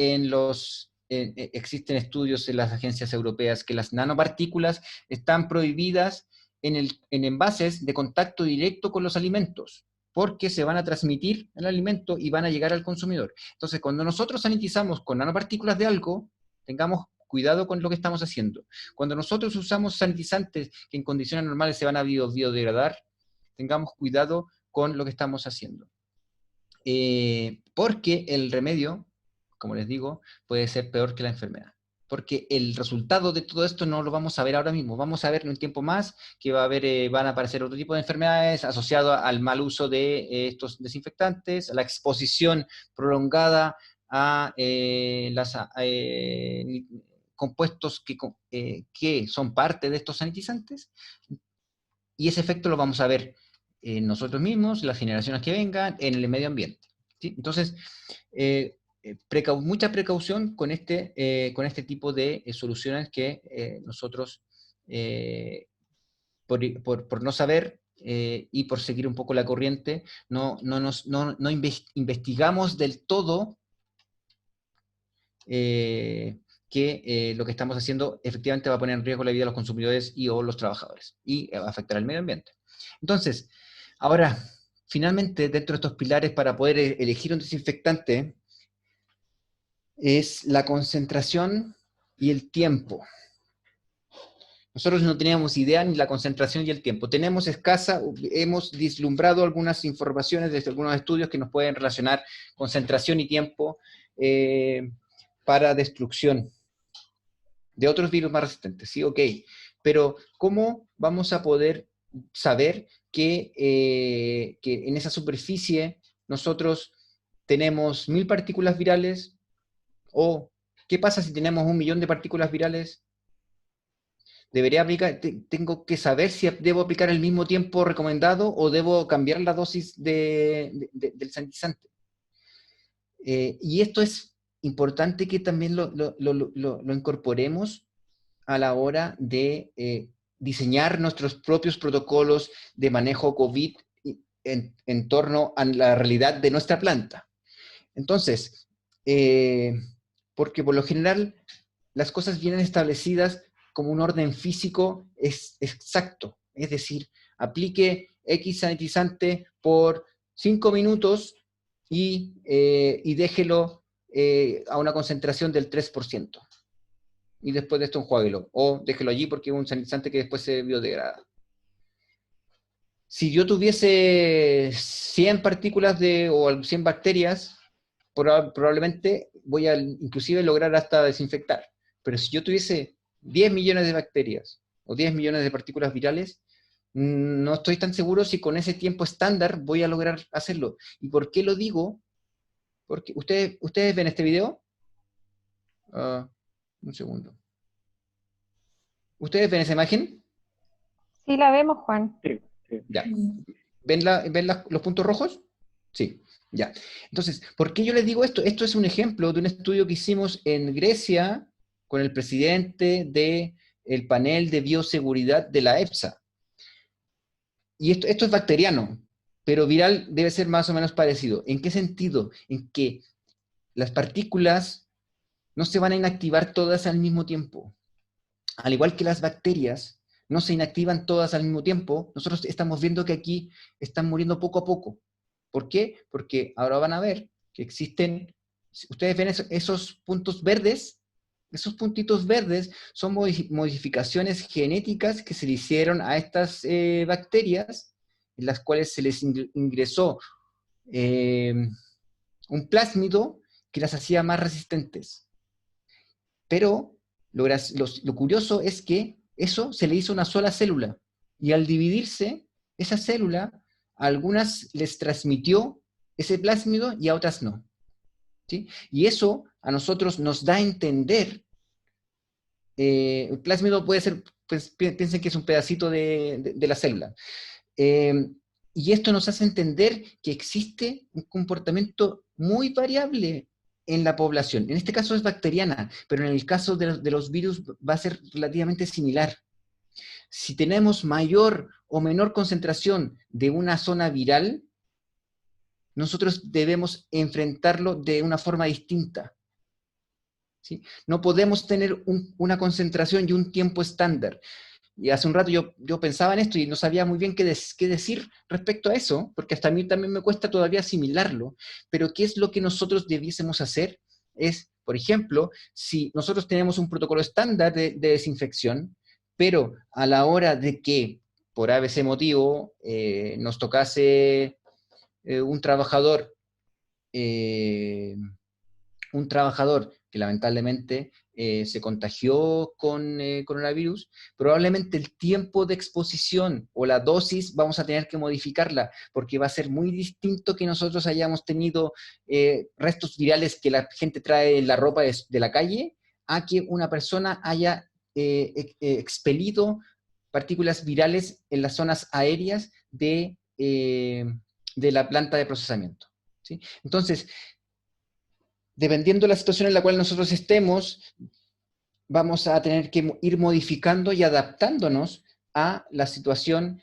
existen estudios en las agencias europeas que las nanopartículas están prohibidas en envases de contacto directo con los alimentos, porque se van a transmitir el alimento y van a llegar al consumidor. Entonces, cuando nosotros sanitizamos con nanopartículas de algo, tengamos cuidado con lo que estamos haciendo. Cuando nosotros usamos sanitizantes que en condiciones normales se van a biodegradar, tengamos cuidado con lo que estamos haciendo. Porque el remedio, como les digo, puede ser peor que la enfermedad. Porque el resultado de todo esto no lo vamos a ver ahora mismo. Vamos a ver en un tiempo más que van a aparecer otro tipo de enfermedades asociadas al mal uso de estos desinfectantes, a la exposición prolongada a los compuestos que son parte de estos sanitizantes. Y ese efecto lo vamos a ver nosotros mismos, las generaciones que vengan, en el medio ambiente. ¿Sí? Entonces, mucha precaución con este tipo de soluciones que nosotros por no saber y por seguir un poco la corriente, no investigamos del todo que lo que estamos haciendo efectivamente va a poner en riesgo la vida de los consumidores y o los trabajadores, y va a afectar al medio ambiente. Entonces, ahora, finalmente, dentro de estos pilares para poder elegir un desinfectante, es la concentración y el tiempo. Nosotros no teníamos idea ni la concentración y el tiempo. Tenemos hemos vislumbrado algunas informaciones desde algunos estudios que nos pueden relacionar concentración y tiempo para destrucción de otros virus más resistentes, ¿sí? Ok, pero ¿cómo vamos a poder saber que en esa superficie nosotros tenemos 1000 partículas virales? ¿O qué pasa si tenemos 1 millón de partículas virales? Tengo que saber si debo aplicar el mismo tiempo recomendado o debo cambiar la dosis del sanitizante. Y esto es importante que también lo incorporemos a la hora de diseñar nuestros propios protocolos de manejo COVID en torno a la realidad de nuestra planta. Entonces, porque por lo general las cosas vienen establecidas como un orden físico exacto, es decir, aplique X sanitizante por 5 minutos y déjelo a una concentración del 3%. Y después de esto enjuáguelo, o déjelo allí porque es un sanitizante que después se biodegrada. Si yo tuviese 100 partículas o 100 bacterias, probablemente voy a inclusive lograr hasta desinfectar. Pero si yo tuviese 10 millones de bacterias o 10 millones de partículas virales, no estoy tan seguro si con ese tiempo estándar voy a lograr hacerlo. ¿Y por qué lo digo? Porque ¿ustedes ven este video? Un segundo. ¿Ustedes ven esa imagen? Sí, la vemos, Juan. Sí, sí. Ya. ¿Ven los puntos rojos? Sí, ya. Entonces, ¿por qué yo les digo esto? Esto es un ejemplo de un estudio que hicimos en Grecia con el presidente del panel de bioseguridad de la EFSA. Y esto es bacteriano, pero viral debe ser más o menos parecido. ¿En qué sentido? En que las partículas no se van a inactivar todas al mismo tiempo. Al igual que las bacterias no se inactivan todas al mismo tiempo, nosotros estamos viendo que aquí están muriendo poco a poco. ¿Por qué? Porque ahora van a ver que existen, ustedes ven esos puntos verdes, esos puntitos verdes son modificaciones genéticas que se le hicieron a estas bacterias, en las cuales se les ingresó un plásmido que las hacía más resistentes. Pero lo curioso es que eso se le hizo a una sola célula, y al dividirse, esa célula, a algunas les transmitió ese plásmido y a otras no. ¿Sí? Y eso a nosotros nos da a entender, el plásmido puede ser, pues piensen que es un pedacito de la célula, y esto nos hace entender que existe un comportamiento muy variable en la población. En este caso es bacteriana, pero en el caso de los virus va a ser relativamente similar. Si tenemos mayor o menor concentración de una zona viral, nosotros debemos enfrentarlo de una forma distinta. ¿Sí? No podemos tener una concentración y un tiempo estándar. Y hace un rato yo pensaba en esto y no sabía muy bien qué decir respecto a eso, porque hasta a mí también me cuesta todavía asimilarlo. Pero ¿qué es lo que nosotros debiésemos hacer? Es, por ejemplo, si nosotros tenemos un protocolo estándar de desinfección, pero a la hora de que, por ABC motivo, nos tocase un trabajador que lamentablemente se contagió con coronavirus, probablemente el tiempo de exposición o la dosis vamos a tener que modificarla, porque va a ser muy distinto que nosotros hayamos tenido restos virales que la gente trae en la ropa de la calle, a que una persona haya expelido partículas virales en las zonas aéreas de la planta de procesamiento. ¿Sí? Entonces, dependiendo de la situación en la cual nosotros estemos, vamos a tener que ir modificando y adaptándonos a la situación,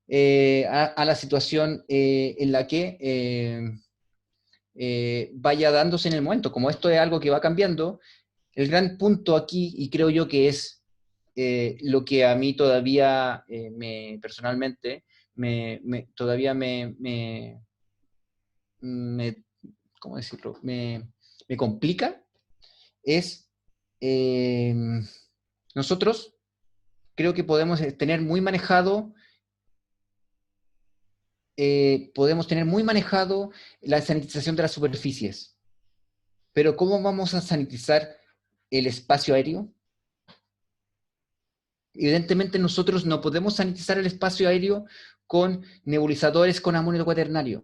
a la situación en la que vaya dándose en el momento. Como esto es algo que va cambiando, el gran punto aquí, y creo yo que es lo que a mí todavía, personalmente, todavía me- ¿cómo decirlo? Me complica, es eh, nosotros creo que podemos tener muy manejado la sanitización de las superficies, pero ¿cómo vamos a sanitizar el espacio aéreo? Evidentemente nosotros no podemos sanitizar el espacio aéreo con nebulizadores con amonio cuaternario,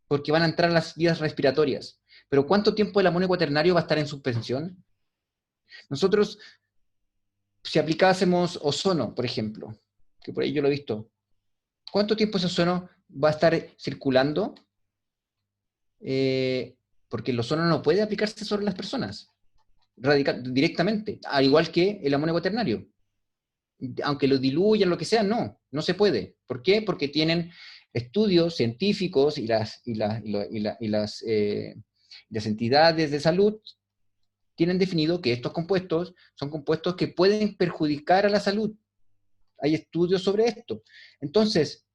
porque van a entrar las vías respiratorias. Pero ¿cuánto tiempo el amonio cuaternario va a estar en suspensión? Nosotros, si aplicásemos ozono, por ejemplo, que por ahí yo lo he visto, ¿cuánto tiempo ese ozono va a estar circulando? Porque el ozono no puede aplicarse sobre las personas directamente, al igual que el amonio cuaternario. Aunque lo diluyan, lo que sea, no se puede. ¿Por qué? Porque tienen estudios científicos y las entidades de salud tienen definido que estos compuestos son compuestos que pueden perjudicar a la salud. Hay estudios sobre esto. Entonces,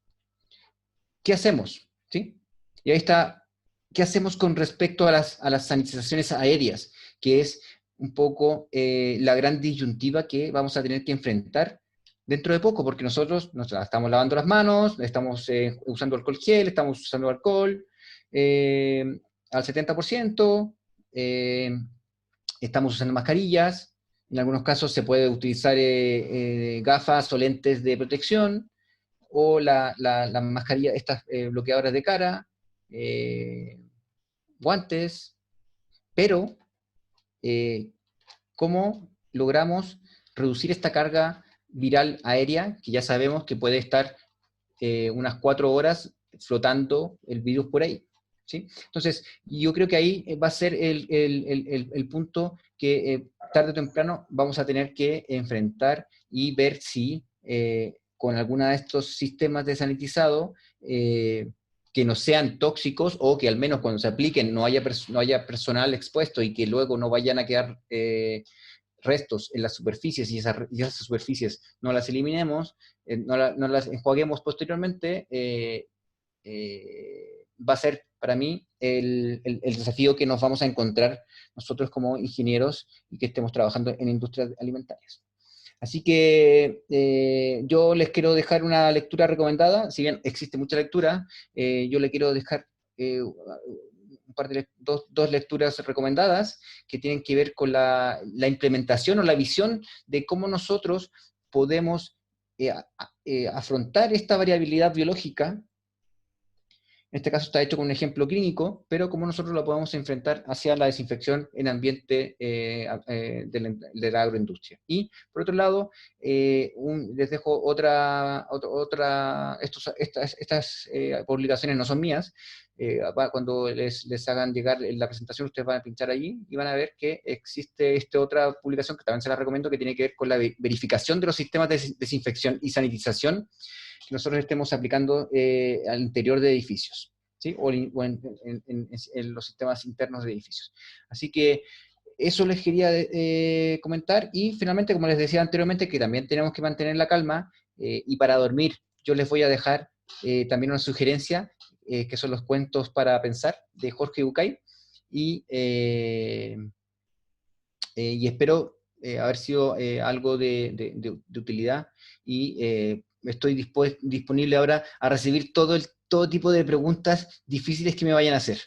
¿qué hacemos? ¿Sí? Y ahí está, ¿qué hacemos con respecto a las sanitizaciones aéreas? Que es un poco la gran disyuntiva que vamos a tener que enfrentar dentro de poco, porque nosotros nos estamos lavando las manos, estamos usando alcohol gel, estamos usando alcohol eh, al 70%, estamos usando mascarillas, en algunos casos se puede utilizar gafas o lentes de protección, o la mascarilla, estas bloqueadoras de cara, eh, guantes, pero eh, ¿cómo logramos reducir esta carga viral aérea, que ya sabemos que puede estar unas 4 horas flotando el virus por ahí? ¿Sí? Entonces, yo creo que ahí va a ser el punto que tarde o temprano vamos a tener que enfrentar y ver si con alguna de estos sistemas de sanitizado que no sean tóxicos o que al menos cuando se apliquen no haya personal expuesto y que luego no vayan a quedar restos en las superficies y esas superficies no las eliminemos, no las enjuaguemos posteriormente, va a ser para mí el desafío que nos vamos a encontrar nosotros como ingenieros y que estemos trabajando en industrias alimentarias. Así que yo les quiero dejar una lectura recomendada, si bien existe mucha lectura, yo le quiero dejar un par de dos lecturas recomendadas que tienen que ver con la implementación o la visión de cómo nosotros podemos afrontar esta variabilidad biológica. En este caso está hecho con un ejemplo clínico, pero cómo nosotros lo podemos enfrentar hacia la desinfección en ambiente de la agroindustria. Y, por otro lado, les dejo estas publicaciones no son mías. Cuando les hagan llegar la presentación, ustedes van a pinchar allí y van a ver que existe esta otra publicación que también se la recomiendo, que tiene que ver con la verificación de los sistemas de desinfección y sanitización que nosotros estemos aplicando al interior de edificios, ¿sí? O en los sistemas internos de edificios. Así que eso les quería comentar, y finalmente, como les decía anteriormente, que también tenemos que mantener la calma, y para dormir yo les voy a dejar también una sugerencia, que son los cuentos para pensar, de Jorge Bucay, y espero haber sido algo de utilidad, y estoy disponible ahora a recibir todo tipo de preguntas difíciles que me vayan a hacer.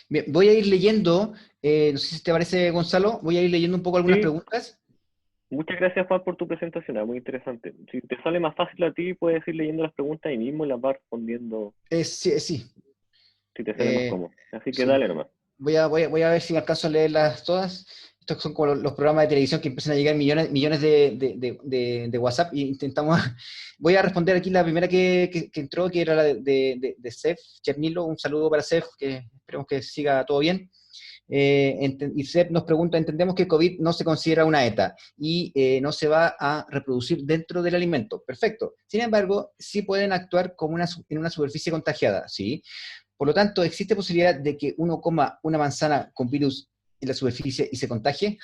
Bien, voy a ir leyendo, no sé si te parece, Gonzalo, voy a ir leyendo un poco algunas preguntas. Muchas gracias, Juan, por tu presentación, muy interesante. Si te sale más fácil a ti, puedes ir leyendo las preguntas ahí mismo y las vas respondiendo. Sí. Si te sale más cómodo. Así que sí. dale nomás. Voy a ver si me alcanzo a leerlas todas. estos son como los programas de televisión que empiezan a llegar millones de WhatsApp y intentamos... Voy a responder aquí la primera que entró, que era la de Sef Chernilo. Un saludo para Sef, que esperemos que siga todo bien. Y Sef nos pregunta, entendemos que COVID no se considera una ETA y no se va a reproducir dentro del alimento. Perfecto. Sin embargo, sí pueden actuar como en una superficie contagiada, ¿sí? Por lo tanto, ¿existe posibilidad de que uno coma una manzana con virus en la superficie y se contagie?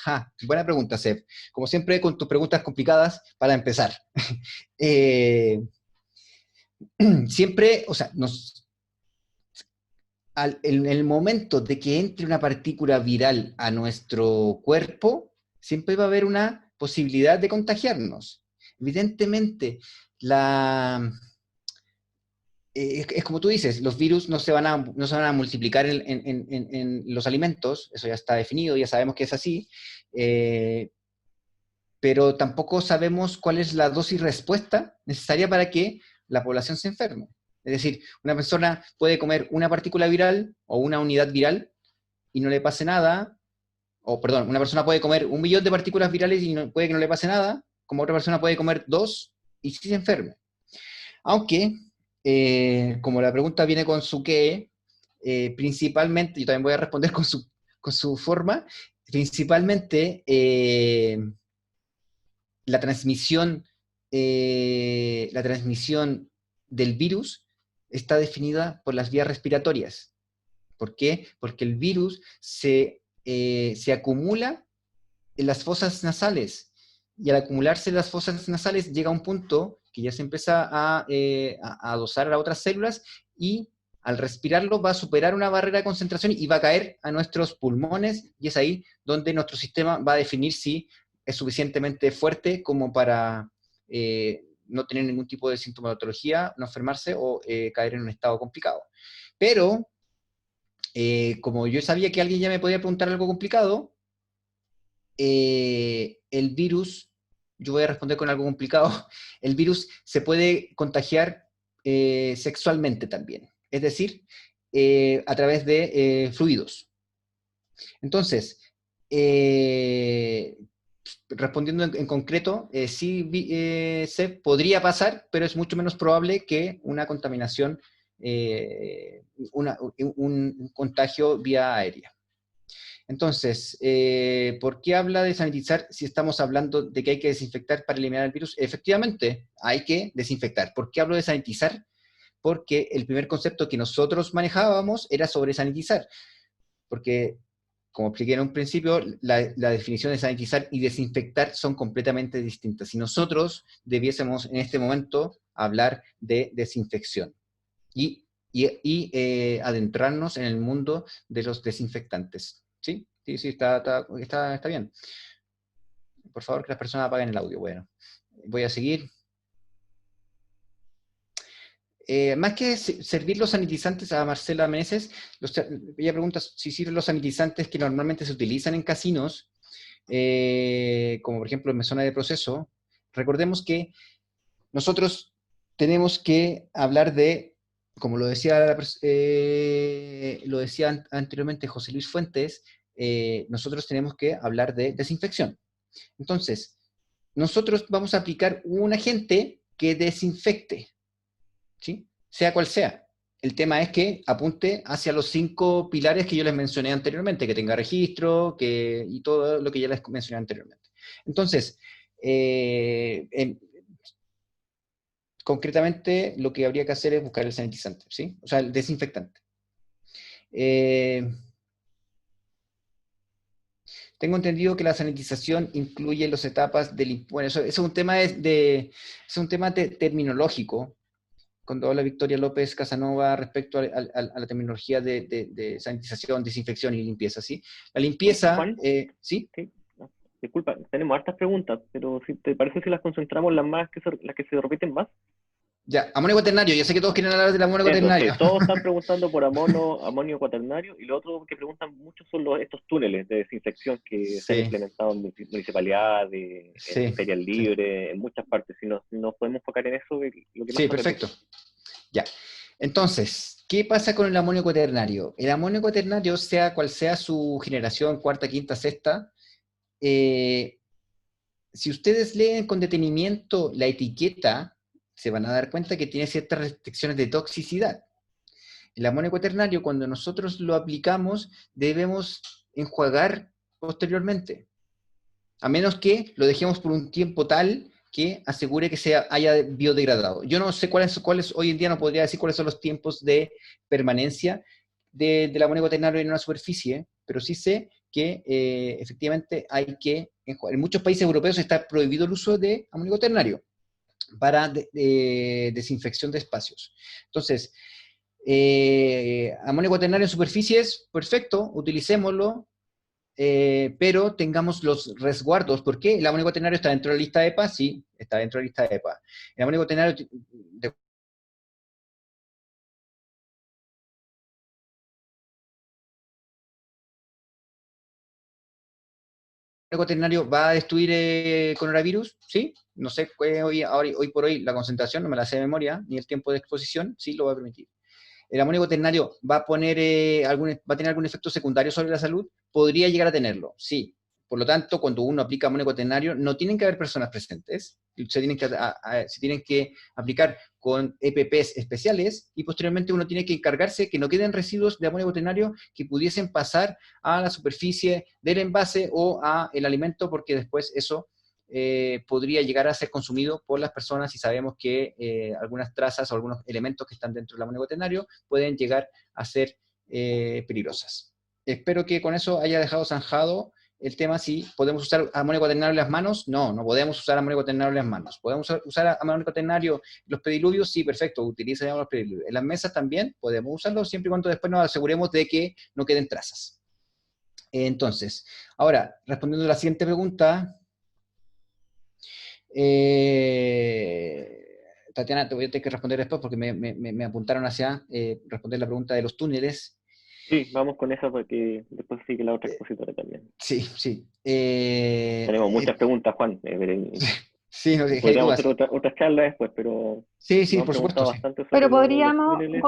Buena pregunta, Sef. Como siempre, con tus preguntas complicadas para empezar. Siempre, o sea, en el momento de que entre una partícula viral a nuestro cuerpo, siempre va a haber una posibilidad de contagiarnos. Evidentemente, es como tú dices, los virus no se van a multiplicar en los alimentos, eso ya está definido, ya sabemos que es así, pero tampoco sabemos cuál es la dosis respuesta necesaria para que la población se enferme. Es decir, una persona puede comer una partícula viral o una unidad viral y no le pase nada, o perdón, una persona puede comer 1 millón de partículas virales y puede que no le pase nada, como otra persona puede comer 2 y sí se enferme. Aunque, como la pregunta viene con su qué, principalmente, yo también voy a responder con su forma, principalmente la transmisión del virus está definida por las vías respiratorias. ¿Por qué? Porque el virus se acumula en las fosas nasales, y al acumularse en las fosas nasales llega a un punto que ya se empieza a dosar a otras células, y al respirarlo va a superar una barrera de concentración y va a caer a nuestros pulmones, y es ahí donde nuestro sistema va a definir si es suficientemente fuerte como para no tener ningún tipo de sintomatología, no enfermarse o caer en un estado complicado. Pero, como yo sabía que alguien ya me podía preguntar algo complicado, el virus, yo voy a responder con algo complicado, el virus se puede contagiar sexualmente también, es decir, a través de fluidos. Entonces, respondiendo en concreto, sí se podría pasar, pero es mucho menos probable que una contaminación, un contagio vía aérea. Entonces, ¿por qué habla de sanitizar si estamos hablando de que hay que desinfectar para eliminar el virus? Efectivamente, hay que desinfectar. ¿Por qué hablo de sanitizar? Porque el primer concepto que nosotros manejábamos era sobre sanitizar. Porque, como expliqué en un principio, la definición de sanitizar y desinfectar son completamente distintas. Y nosotros debiésemos en este momento hablar de desinfección y adentrarnos en el mundo de los desinfectantes. ¿Sí? Sí, está bien. Por favor, que las personas apaguen el audio. Bueno, voy a seguir. Más que servir los sanitizantes, a Marcela Meneses, ella pregunta si sirven los sanitizantes que normalmente se utilizan en casinos, como por ejemplo en zona de proceso. Recordemos que nosotros tenemos que hablar de, como lo decía anteriormente José Luis Fuentes, nosotros tenemos que hablar de desinfección. Entonces, nosotros vamos a aplicar un agente que desinfecte, ¿sí? Sea cual sea. El tema es que apunte hacia los 5 pilares que yo les mencioné anteriormente, que tenga registro, y todo lo que ya les mencioné anteriormente. Entonces, concretamente, lo que habría que hacer es buscar el sanitizante, ¿sí? O sea, el desinfectante. Tengo entendido que la sanitización incluye las etapas del... Bueno, eso es un tema terminológico, cuando habla Victoria López Casanova respecto a la terminología de sanitización, desinfección y limpieza, ¿sí? La limpieza, Juan, ¿sí? ¿sí? Disculpa, tenemos hartas preguntas, pero si te parece si las concentramos las que se repiten más. Ya, amonio cuaternario, yo sé que todos quieren hablar del amonio Eso, cuaternario. sí, todos están preguntando por amonio cuaternario, y lo otro que preguntan mucho son estos túneles de desinfección que se han Sí, implementado en municipalidades, sí, en ferias sí. libres, en muchas partes. Si nos podemos enfocar en eso, lo que más Sí, se repite. perfecto. Ya. Entonces, ¿qué pasa con el amonio cuaternario? El amonio cuaternario, sea cual sea su generación, cuarta, quinta, sexta, si ustedes leen con detenimiento la etiqueta, se van a dar cuenta que tiene ciertas restricciones de toxicidad. El amonio cuaternario, cuando nosotros lo aplicamos, debemos enjuagar posteriormente, a menos que lo dejemos por un tiempo tal que asegure que se haya biodegradado. Yo no sé cuáles hoy en día no podría decir cuáles son los tiempos de permanencia del amonio cuaternario en una superficie, pero sí sé que efectivamente hay que enjuagar. En muchos países europeos está prohibido el uso de amonio cuaternario para desinfección de espacios. Entonces, amonio cuaternario en superficies, perfecto, utilicémoslo, pero tengamos los resguardos. ¿Por qué? ¿El amonio cuaternario está dentro de la lista de EPA? Sí, está dentro de la lista de EPA. El amonio cuaternario cuaternario va a destruir coronavirus, ¿sí? No sé, hoy por hoy la concentración, no me la sé de memoria, ni el tiempo de exposición, sí lo va a permitir. ¿El amonio cuaternario va a va a tener algún efecto secundario sobre la salud? Podría llegar a tenerlo, sí. Por lo tanto, cuando uno aplica amonio cuaternario, no tienen que haber personas presentes, se tienen que aplicar con EPPs especiales, y posteriormente uno tiene que encargarse que no queden residuos de amonio cuaternario que pudiesen pasar a la superficie del envase o a el alimento, porque después eso podría llegar a ser consumido por las personas, y sabemos que algunas trazas o algunos elementos que están dentro del amonio cuaternario pueden llegar a ser peligrosas. Espero que con eso haya dejado zanjado el tema. Si podemos usar amonio cuaternario en las manos, no podemos usar amonio cuaternario en las manos. ¿Podemos usar amonio cuaternario en los pediluvios? Sí, perfecto, utilicemos los pediluvios. En las mesas también podemos usarlo, siempre y cuando después nos aseguremos de que no queden trazas. Entonces, ahora, respondiendo a la siguiente pregunta, Tatiana, te voy a tener que responder después porque me apuntaron hacia responder la pregunta de los túneles. Sí, vamos con esa porque después sigue la otra expositora también. Sí. Tenemos muchas preguntas, Juan. Sí, no sé, Podríamos hacer otras charlas después, pero sí, nos han por supuesto, preguntado sí. bastante sobre Pero los podríamos, túneles.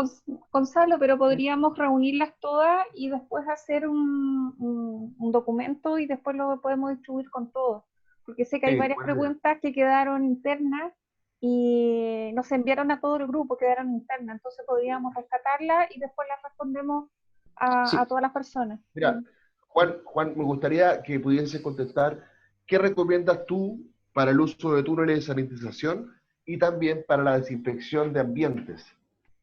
Gonzalo, pero podríamos reunirlas todas y después hacer un documento y después lo podemos distribuir con todos. Porque sé que hay Sí, varias buena idea. preguntas que quedaron internas y nos enviaron a todo el grupo, quedaron internas. Entonces podríamos rescatarlas y después las respondemos Sí. a todas las personas. Mira, Juan, me gustaría que pudiese contestar qué recomiendas tú para el uso de túneles de sanitización y también para la desinfección de ambientes.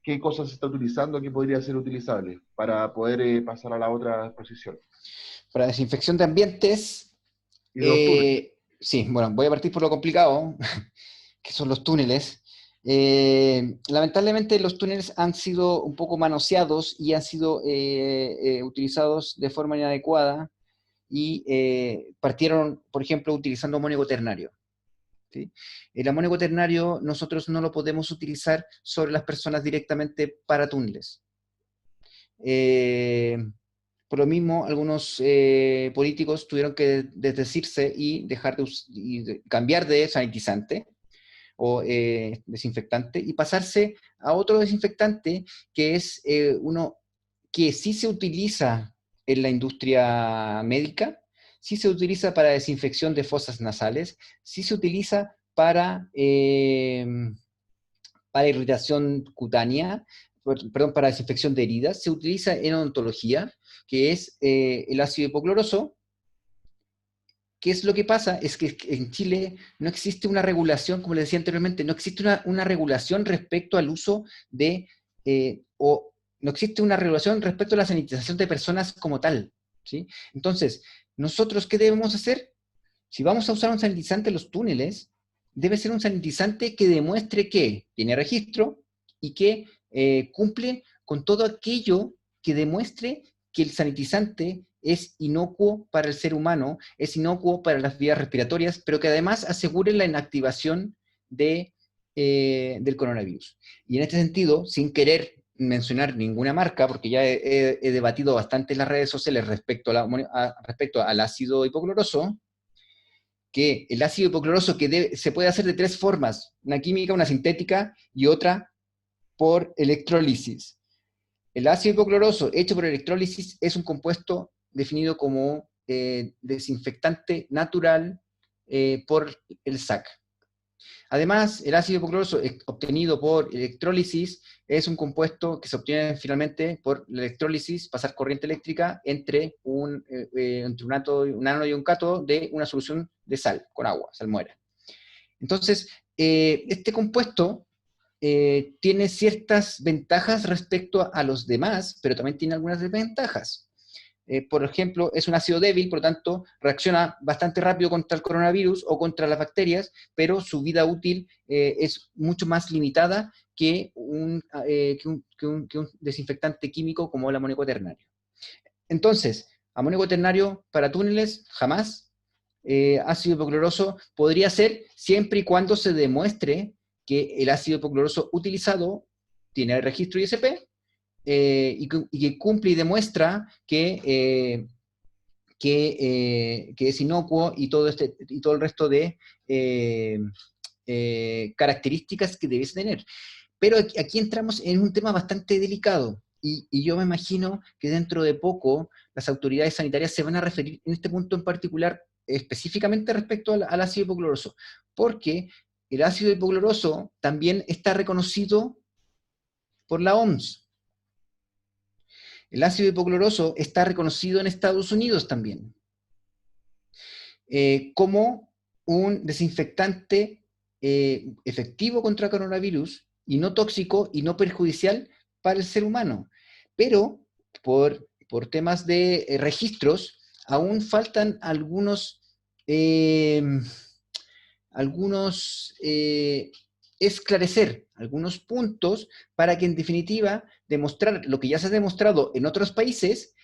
¿Qué cosas se está utilizando que podría ser utilizable para poder pasar a la otra exposición? Para desinfección de ambientes, Y los túneles. sí, bueno, voy a partir por lo complicado, que son los túneles. Lamentablemente los túneles han sido un poco manoseados y han sido utilizados de forma inadecuada, y partieron, por ejemplo, utilizando amonio cuaternario. ¿Sí? El amonio cuaternario nosotros no lo podemos utilizar sobre las personas directamente para túneles. Por lo mismo, algunos políticos tuvieron que desdecirse y cambiar de sanitizante o desinfectante y pasarse a otro desinfectante que es uno que sí se utiliza en la industria médica, sí se utiliza para desinfección de fosas nasales, sí se utiliza para irritación cutánea, perdón, para desinfección de heridas, se utiliza en odontología, que es el ácido hipocloroso. ¿Qué es lo que pasa? Es que en Chile no existe una regulación, como les decía anteriormente, no existe una regulación respecto al uso de, no existe una regulación respecto a la sanitización de personas como tal, ¿sí? Entonces, ¿nosotros qué debemos hacer? Si vamos a usar un sanitizante en los túneles, debe ser un sanitizante que demuestre que tiene registro y que cumple con todo aquello que demuestre que el sanitizante es inocuo para el ser humano, es inocuo para las vías respiratorias, pero que además asegure la inactivación del coronavirus. Y en este sentido, sin querer mencionar ninguna marca, porque ya he debatido bastante en las redes sociales respecto al ácido hipocloroso, que el ácido hipocloroso se puede hacer de tres formas: una química, una sintética y otra por electrólisis. El ácido hipocloroso hecho por electrólisis es un compuesto definido como desinfectante natural por el SAC. Además, el ácido hipocloroso obtenido por electrólisis es un compuesto que se obtiene finalmente por la electrólisis, pasar corriente eléctrica entre un ánodo y un cátodo de una solución de sal, con agua, salmuera. Entonces, este compuesto tiene ciertas ventajas respecto a los demás, pero también tiene algunas desventajas. Por ejemplo, es un ácido débil, por lo tanto, reacciona bastante rápido contra el coronavirus o contra las bacterias, pero su vida útil es mucho más limitada que un desinfectante químico como el amonio cuaternario. Entonces, amonio cuaternario para túneles, jamás. Ácido hipocloroso podría ser siempre y cuando se demuestre que el ácido hipocloroso utilizado tiene el registro ISP, y que cumple y demuestra que es inocuo y todo el resto de características que debiese tener. Pero aquí entramos en un tema bastante delicado, y yo me imagino que dentro de poco las autoridades sanitarias se van a referir en este punto en particular específicamente respecto al ácido hipocloroso, porque el ácido hipocloroso también está reconocido por la OMS. El ácido hipocloroso está reconocido en Estados Unidos también como un desinfectante efectivo contra coronavirus y no tóxico y no perjudicial para el ser humano. Pero por temas de registros, aún faltan algunos esclarecer algunos puntos para que en definitiva demostrar lo que ya se ha demostrado en otros países,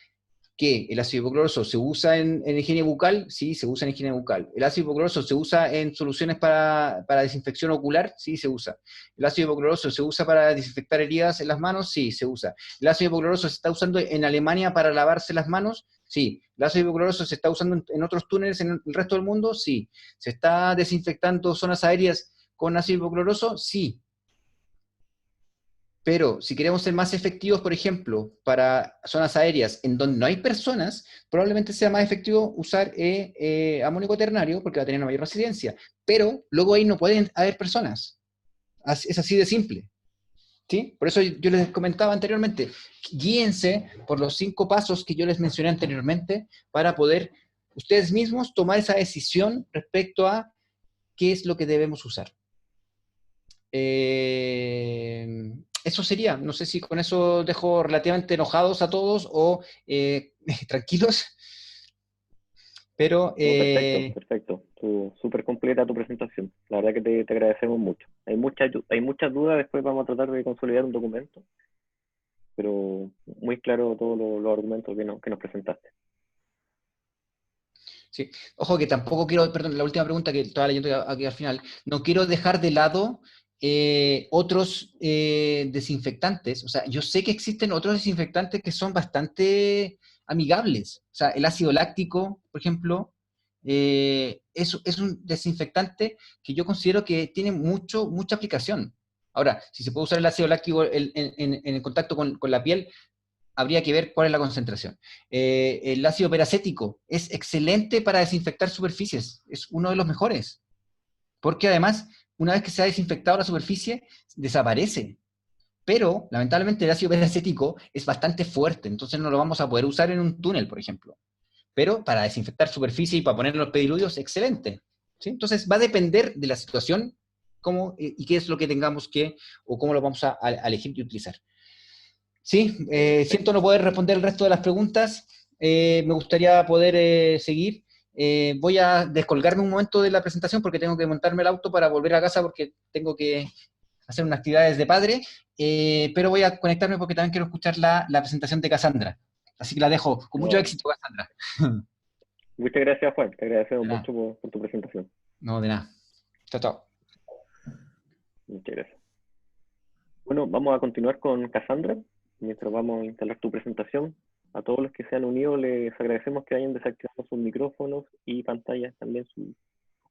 que el ácido hipocloroso se usa en higiene bucal, sí, se usa en higiene bucal. El ácido hipocloroso se usa en soluciones para desinfección ocular, sí, se usa. El ácido hipocloroso se usa para desinfectar heridas en las manos, sí, se usa. El ácido hipocloroso se está usando en Alemania para lavarse las manos, sí. El ácido hipocloroso se está usando en otros túneles en el resto del mundo, sí. ¿Se está desinfectando zonas aéreas con ácido hipocloroso? Sí. Pero si queremos ser más efectivos, por ejemplo, para zonas aéreas en donde no hay personas, probablemente sea más efectivo usar amonio cuaternario porque va a tener una mayor resistencia. Pero luego ahí no pueden haber personas. Es así de simple. ¿Sí? Por eso yo les comentaba anteriormente, guíense por los 5 pasos que yo les mencioné anteriormente para poder ustedes mismos tomar esa decisión respecto a qué es lo que debemos usar. Eso sería, no sé si con eso dejo relativamente enojados a todos o tranquilos, pero... Perfecto. Súper completa tu presentación. La verdad que te agradecemos mucho. Hay muchas dudas, después vamos a tratar de consolidar un documento, pero muy claro todos los argumentos que nos presentaste. Sí, ojo que tampoco quiero, perdón, la última pregunta que estaba leyendo aquí al final, no quiero dejar de lado otros desinfectantes. O sea, yo sé que existen otros desinfectantes que son bastante amigables. O sea, el ácido láctico, por ejemplo, es un desinfectante que yo considero que tiene mucha aplicación. Ahora, si se puede usar el ácido láctico en el contacto con la piel, habría que ver cuál es la concentración. El ácido peracético es excelente para desinfectar superficies, es uno de los mejores, porque además, una vez que se ha desinfectado la superficie, desaparece. Pero, lamentablemente, el ácido peracético es bastante fuerte, entonces no lo vamos a poder usar en un túnel, por ejemplo. Pero para desinfectar superficie y para poner los pediluvios, excelente. ¿Sí? Entonces, va a depender de la situación y qué es lo que tengamos o cómo lo vamos a elegir y utilizar. Sí, siento no poder responder el resto de las preguntas. Me gustaría poder seguir. Voy a descolgarme un momento de la presentación porque tengo que montarme el auto para volver a casa porque tengo que hacer unas actividades de padre, pero voy a conectarme porque también quiero escuchar la presentación de Cassandra. Así que la dejo. Con mucho éxito, Cassandra. Muchas gracias, Juan. Te agradecemos mucho por tu presentación. No, de nada. Chao, chao. Muchas gracias. Bueno, vamos a continuar con Cassandra. Mientras vamos a instalar tu presentación, a todos los que se han unido les agradecemos que hayan desactivado sus micrófonos y pantallas, también su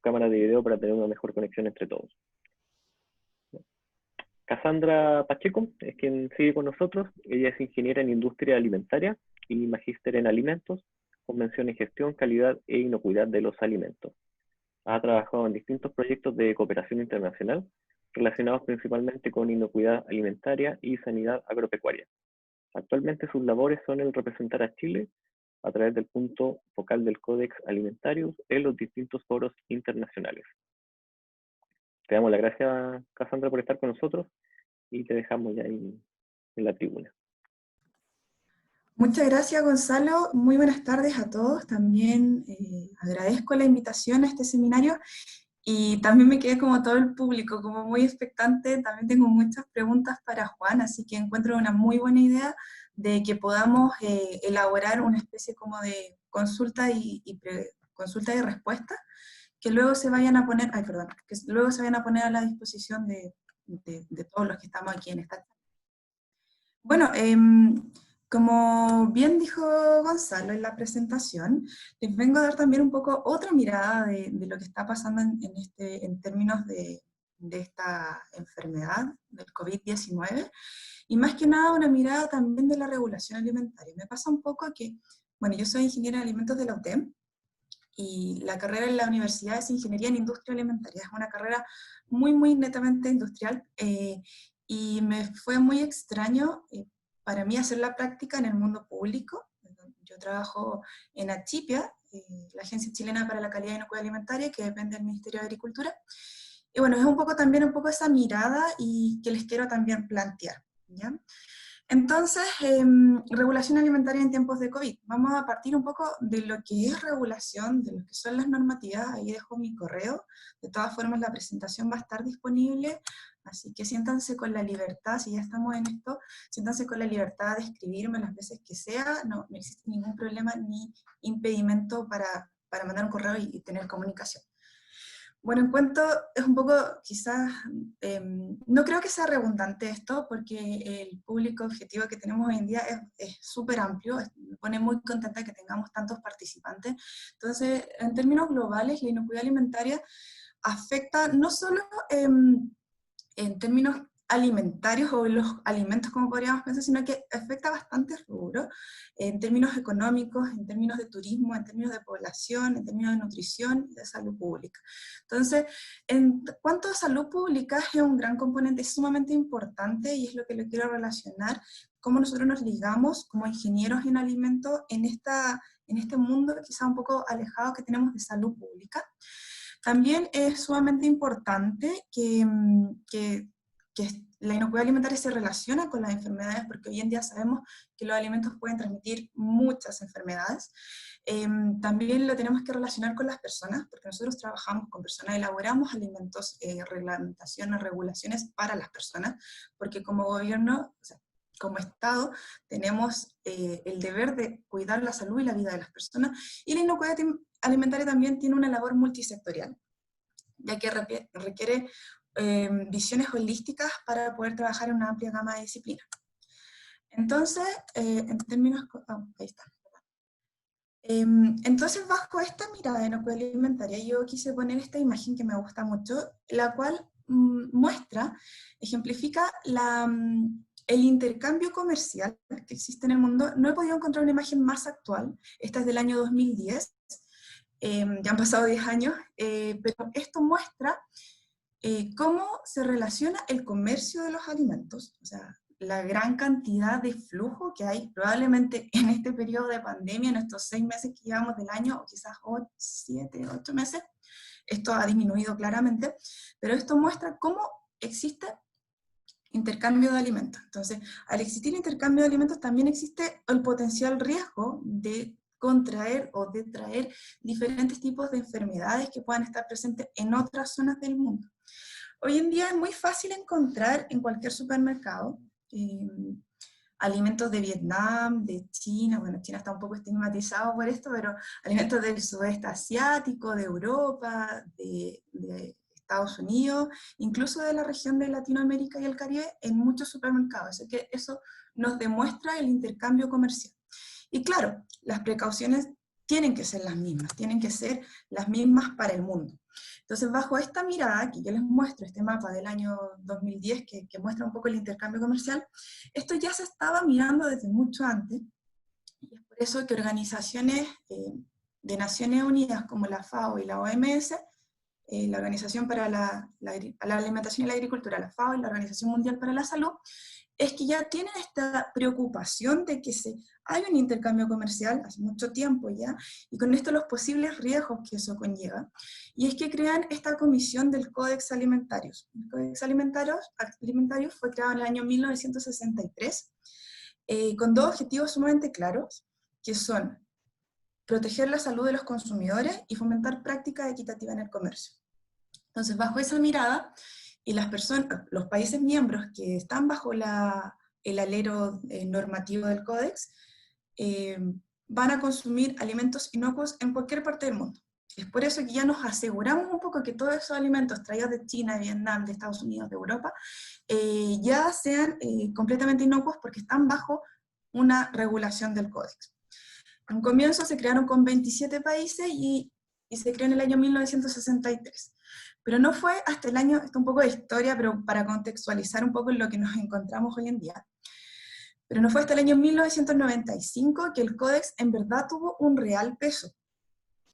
cámara de video para tener una mejor conexión entre todos. Cassandra Pacheco es quien sigue con nosotros. Ella es ingeniera en industria alimentaria y magíster en alimentos. con mención en gestión, calidad e inocuidad de los alimentos. Ha trabajado en distintos proyectos de cooperación internacional relacionados principalmente con inocuidad alimentaria y sanidad agropecuaria. Actualmente sus labores son el representar a Chile a través del punto focal del Codex Alimentarius en los distintos foros internacionales. Te damos las gracias, Cassandra, por estar con nosotros y te dejamos ya en la tribuna. Muchas gracias, Gonzalo. Muy buenas tardes a todos. También agradezco la invitación a este seminario y también me quedé como todo el público, como muy expectante. También tengo muchas preguntas para Juan, así que encuentro una muy buena idea de que podamos elaborar una especie como de consulta consulta y respuesta que luego se vayan a poner, que luego se vayan a poner a la disposición de todos los que estamos aquí en esta charla. Bueno, como bien dijo Gonzalo en la presentación, les vengo a dar también un poco otra mirada de lo que está pasando en términos de esta enfermedad del COVID-19, y más que nada una mirada también de la regulación alimentaria. Me pasa un poco que, bueno, yo soy ingeniera de alimentos de la UTEM, y la carrera en la universidad es Ingeniería en Industria Alimentaria. Es una carrera muy netamente industrial, y me fue muy extraño para mí hacer la práctica en el mundo público. Yo trabajo en Achipia, la Agencia Chilena para la Calidad y Inocuidad Alimentaria, que depende del Ministerio de Agricultura. Y bueno, es un poco también esa mirada y que les quiero también plantear, ¿ya? Entonces, regulación alimentaria en tiempos de COVID. Vamos a partir un poco de lo que es regulación, de lo que son las normativas. Ahí dejo mi correo. De todas formas, la presentación va a estar disponible, así que siéntanse con la libertad, si ya estamos en esto, siéntanse con la libertad de escribirme las veces que sea. No existe ningún problema ni impedimento para mandar un correo y tener comunicación. Bueno, en cuanto, es un poco, quizás, no creo que sea redundante esto, porque el público objetivo que tenemos hoy en día es súper amplio, me pone muy contenta que tengamos tantos participantes. Entonces, en términos globales, la inocuidad alimentaria afecta no solo en términos alimentarios o los alimentos como podríamos pensar, sino que afecta bastantes rubros, en términos económicos, en términos de turismo, en términos de población, en términos de nutrición y de salud pública. Entonces, en cuanto a salud pública, es un gran componente, es sumamente importante, y es lo que le quiero relacionar, cómo nosotros nos ligamos como ingenieros en alimentos en este mundo quizá un poco alejado que tenemos de salud pública. También es sumamente importante que la inocuidad alimentaria se relaciona con las enfermedades, porque hoy en día sabemos que los alimentos pueden transmitir muchas enfermedades. También lo tenemos que relacionar con las personas, porque nosotros trabajamos con personas, elaboramos alimentos, reglamentaciones, regulaciones para las personas, porque como gobierno, o sea, como Estado, tenemos el deber de cuidar la salud y la vida de las personas, y la inocuidad alimentaria también tiene una labor multisectorial, ya que requiere visiones holísticas para poder trabajar en una amplia gama de disciplinas. Entonces, en términos... ahí está. Entonces, bajo esta mirada de inocuidad alimentaria, yo quise poner esta imagen que me gusta mucho, la cual muestra, ejemplifica el intercambio comercial que existe en el mundo. No he podido encontrar una imagen más actual, esta es del año 2010, ya han pasado 10 años, pero esto muestra cómo se relaciona el comercio de los alimentos, o sea, la gran cantidad de flujo que hay, probablemente en este periodo de pandemia, en estos 6 meses que llevamos del año, o quizás 7, 8 meses, esto ha disminuido claramente, pero esto muestra cómo existe intercambio de alimentos. Entonces, al existir intercambio de alimentos, también existe el potencial riesgo de contraer o de traer diferentes tipos de enfermedades que puedan estar presentes en otras zonas del mundo. Hoy en día es muy fácil encontrar en cualquier supermercado alimentos de Vietnam, de China, bueno, China está un poco estigmatizado por esto, pero alimentos del sudeste asiático, de Europa, de Estados Unidos, incluso de la región de Latinoamérica y el Caribe, en muchos supermercados. Así que eso nos demuestra el intercambio comercial. Y claro, las precauciones tienen que ser las mismas para el mundo. Entonces, bajo esta mirada, que yo les muestro este mapa del año 2010, que muestra un poco el intercambio comercial, esto ya se estaba mirando desde mucho antes, Y es por eso que organizaciones de Naciones Unidas como la FAO y la OMS, la Organización para la Alimentación y la Agricultura, la FAO y la Organización Mundial para la Salud, es que ya tienen esta preocupación de que hay un intercambio comercial hace mucho tiempo ya, y con esto los posibles riesgos que eso conlleva, y es que crean esta comisión del Códex Alimentarios. El Códex Alimentarios fue creado en el año 1963, con dos objetivos sumamente claros, que son proteger la salud de los consumidores y fomentar prácticas equitativas en el comercio. Entonces, bajo esa mirada, y los países miembros que están bajo el alero normativo del Códex, van a consumir alimentos inocuos en cualquier parte del mundo. Es por eso que ya nos aseguramos un poco que todos esos alimentos traídos de China, de Vietnam, de Estados Unidos, de Europa, ya sean completamente inocuos porque están bajo una regulación del Códex. En un comienzo se crearon con 27 países y se creó en el año 1963. Pero no fue hasta el año, esto un poco de historia, pero para contextualizar un poco en lo que nos encontramos hoy en día, pero no fue hasta el año 1995 que el Códex en verdad tuvo un real peso.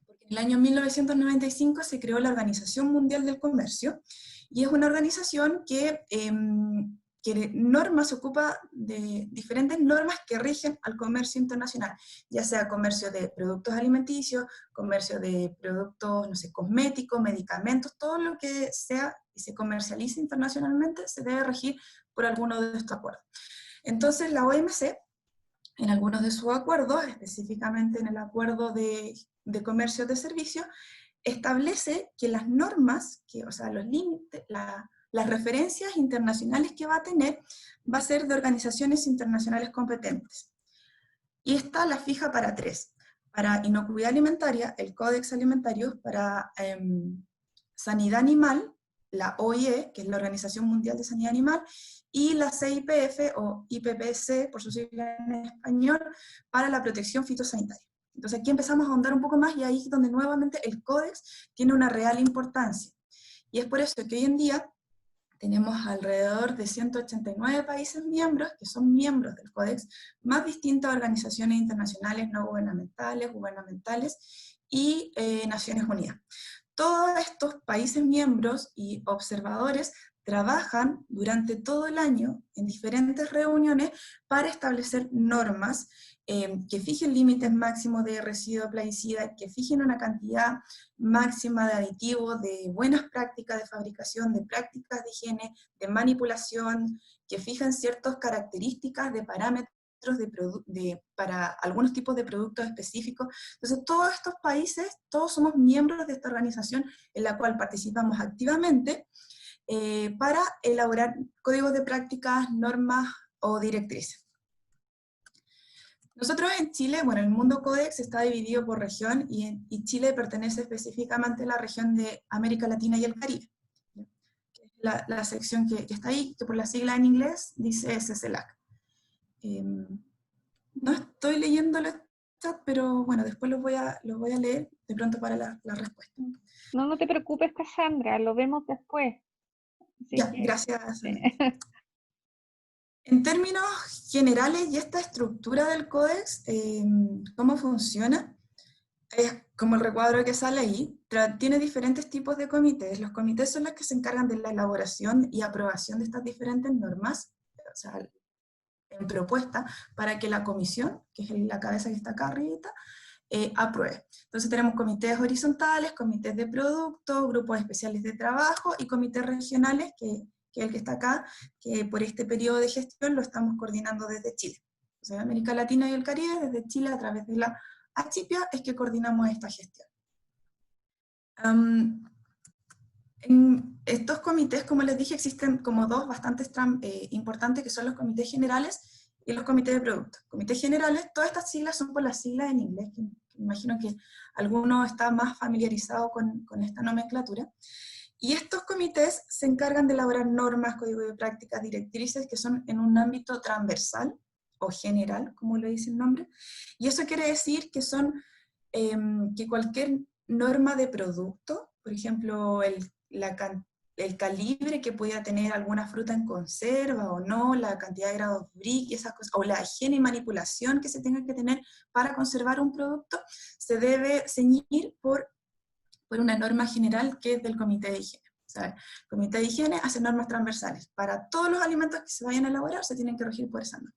Porque en el año 1995 se creó la Organización Mundial del Comercio, y es una organización que se ocupa de diferentes normas que rigen al comercio internacional, ya sea comercio de productos alimenticios, comercio de productos, no sé, cosméticos, medicamentos, todo lo que sea y se comercialice internacionalmente se debe regir por alguno de estos acuerdos. Entonces la OMC, en algunos de sus acuerdos, específicamente en el acuerdo de comercio de servicios, establece que las normas, o sea, los límites, las referencias internacionales que va a tener, va a ser de organizaciones internacionales competentes. Y esta la fija para 3. Para inocuidad alimentaria, el Códex Alimentario; para sanidad animal, la OIE, que es la Organización Mundial de Sanidad Animal; y la CIPF, o IPPC, por su sigla en español, para la protección fitosanitaria. Entonces aquí empezamos a ahondar un poco más, y ahí es donde nuevamente el Códex tiene una real importancia. Y es por eso que hoy en día tenemos alrededor de 189 países miembros, que son miembros del Códex, más distintas organizaciones internacionales, no gubernamentales, y Naciones Unidas. Todos estos países miembros y observadores trabajan durante todo el año en diferentes reuniones para establecer normas que fijen límites máximos de residuos plaguicidas, que fijen una cantidad máxima de aditivos, de buenas prácticas de fabricación, de prácticas de higiene, de manipulación, que fijan ciertas características de parámetros para algunos tipos de productos específicos. Entonces todos estos países, todos somos miembros de esta organización en la cual participamos activamente para elaborar códigos de prácticas, normas o directrices. Nosotros en Chile, bueno, el mundo Códex está dividido por región, y Chile pertenece específicamente a la región de América Latina y el Caribe. La sección que está ahí, que por la sigla en inglés dice CCLAC. No estoy leyendo el chat, pero bueno, después los voy a leer de pronto para la respuesta. No te preocupes, Cassandra, lo vemos después. Ya, gracias. Sí. En términos generales, y esta estructura del Códex, ¿cómo funciona? Es como el recuadro que sale ahí, tiene diferentes tipos de comités. Los comités son los que se encargan de la elaboración y aprobación de estas diferentes normas, o sea, en propuesta, para que la comisión, que es la cabeza que está acá arribita, apruebe. Entonces tenemos comités horizontales, comités de producto, grupos especiales de trabajo y comités regionales, que es el que está acá, que por este periodo de gestión lo estamos coordinando desde Chile. O sea, América Latina y el Caribe, desde Chile a través de la ACHIPIA, es que coordinamos esta gestión. En estos comités, como les dije, existen como dos bastante importantes, que son los comités generales y los comités de producto. Comités generales, todas estas siglas son por las siglas en inglés, que imagino que alguno está más familiarizado con esta nomenclatura. Y estos comités se encargan de elaborar normas, códigos de prácticas, directrices, que son en un ámbito transversal o general, como le dice el nombre. Y eso quiere decir que son que cualquier norma de producto, por ejemplo, el calibre que podía tener alguna fruta en conserva o no, la cantidad de grados Brix y esas cosas, o la higiene y manipulación que se tenga que tener para conservar un producto, se debe ceñir por una norma general que es del Comité de Higiene. O sea, el Comité de Higiene hace normas transversales. Para todos los alimentos que se vayan a elaborar se tienen que regir por esa norma.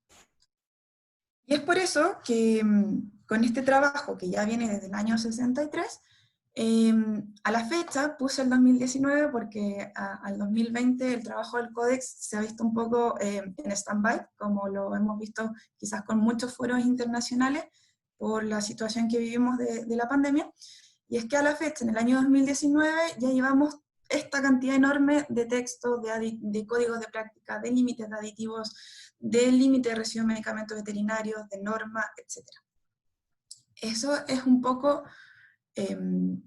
Y es por eso que con este trabajo, que ya viene desde el año 63, a la fecha puse el 2019 porque al 2020 el trabajo del Codex se ha visto un poco en stand-by, como lo hemos visto quizás con muchos foros internacionales por la situación que vivimos de la pandemia. Y es que a la fecha, en el año 2019, ya llevamos esta cantidad enorme de textos, de códigos de práctica, de límites de aditivos, de límites de residuos de medicamentos veterinarios, de normas, etc. Eso es un poco en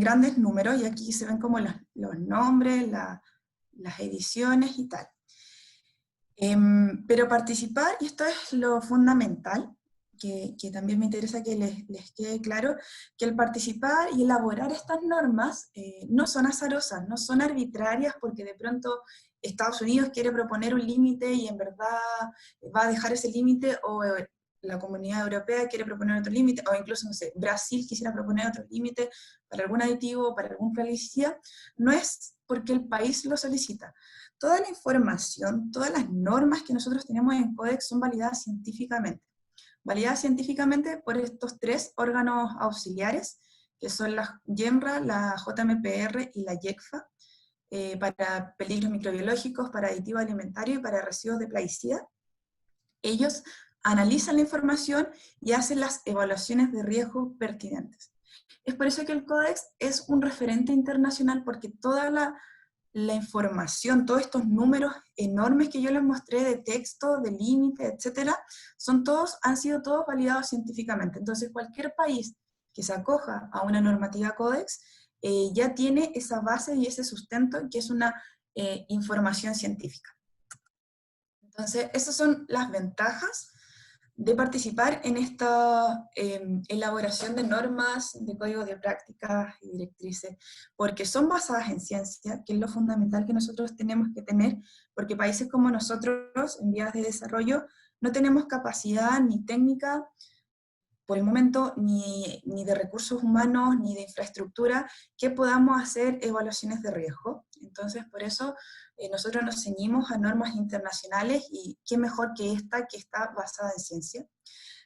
grandes números, y aquí se ven como los nombres, las ediciones y tal. Pero participar, y esto es lo fundamental, que también me interesa que les quede claro, que el participar y elaborar estas normas no son azarosas, no son arbitrarias porque de pronto Estados Unidos quiere proponer un límite y en verdad va a dejar ese límite, o la Comunidad Europea quiere proponer otro límite, o incluso, no sé, Brasil quisiera proponer otro límite para algún aditivo, para algún plaguicida. No es porque el país lo solicita. Toda la información, todas las normas que nosotros tenemos en Codex son validadas científicamente. Validadas científicamente por estos 3 órganos auxiliares, que son la JEMRA, la JMPR y la YECFA, para peligros microbiológicos, para aditivos alimentarios y para residuos de plaguicida. Ellos analizan la información y hacen las evaluaciones de riesgo pertinentes. Es por eso que el Codex es un referente internacional, porque toda la información, todos estos números enormes que yo les mostré de texto, de límite, etcétera, han sido todos validados científicamente. Entonces cualquier país que se acoja a una normativa Codex ya tiene esa base y ese sustento, que es una información científica. Entonces esas son las ventajas de participar en esta elaboración de normas, de códigos de prácticas y directrices, porque son basadas en ciencia, que es lo fundamental que nosotros tenemos que tener, porque países como nosotros, en vías de desarrollo, no tenemos capacidad ni técnica, por el momento, ni de recursos humanos, ni de infraestructura, que podamos hacer evaluaciones de riesgo. Entonces, por eso nosotros nos ceñimos a normas internacionales, y qué mejor que esta, que está basada en ciencia.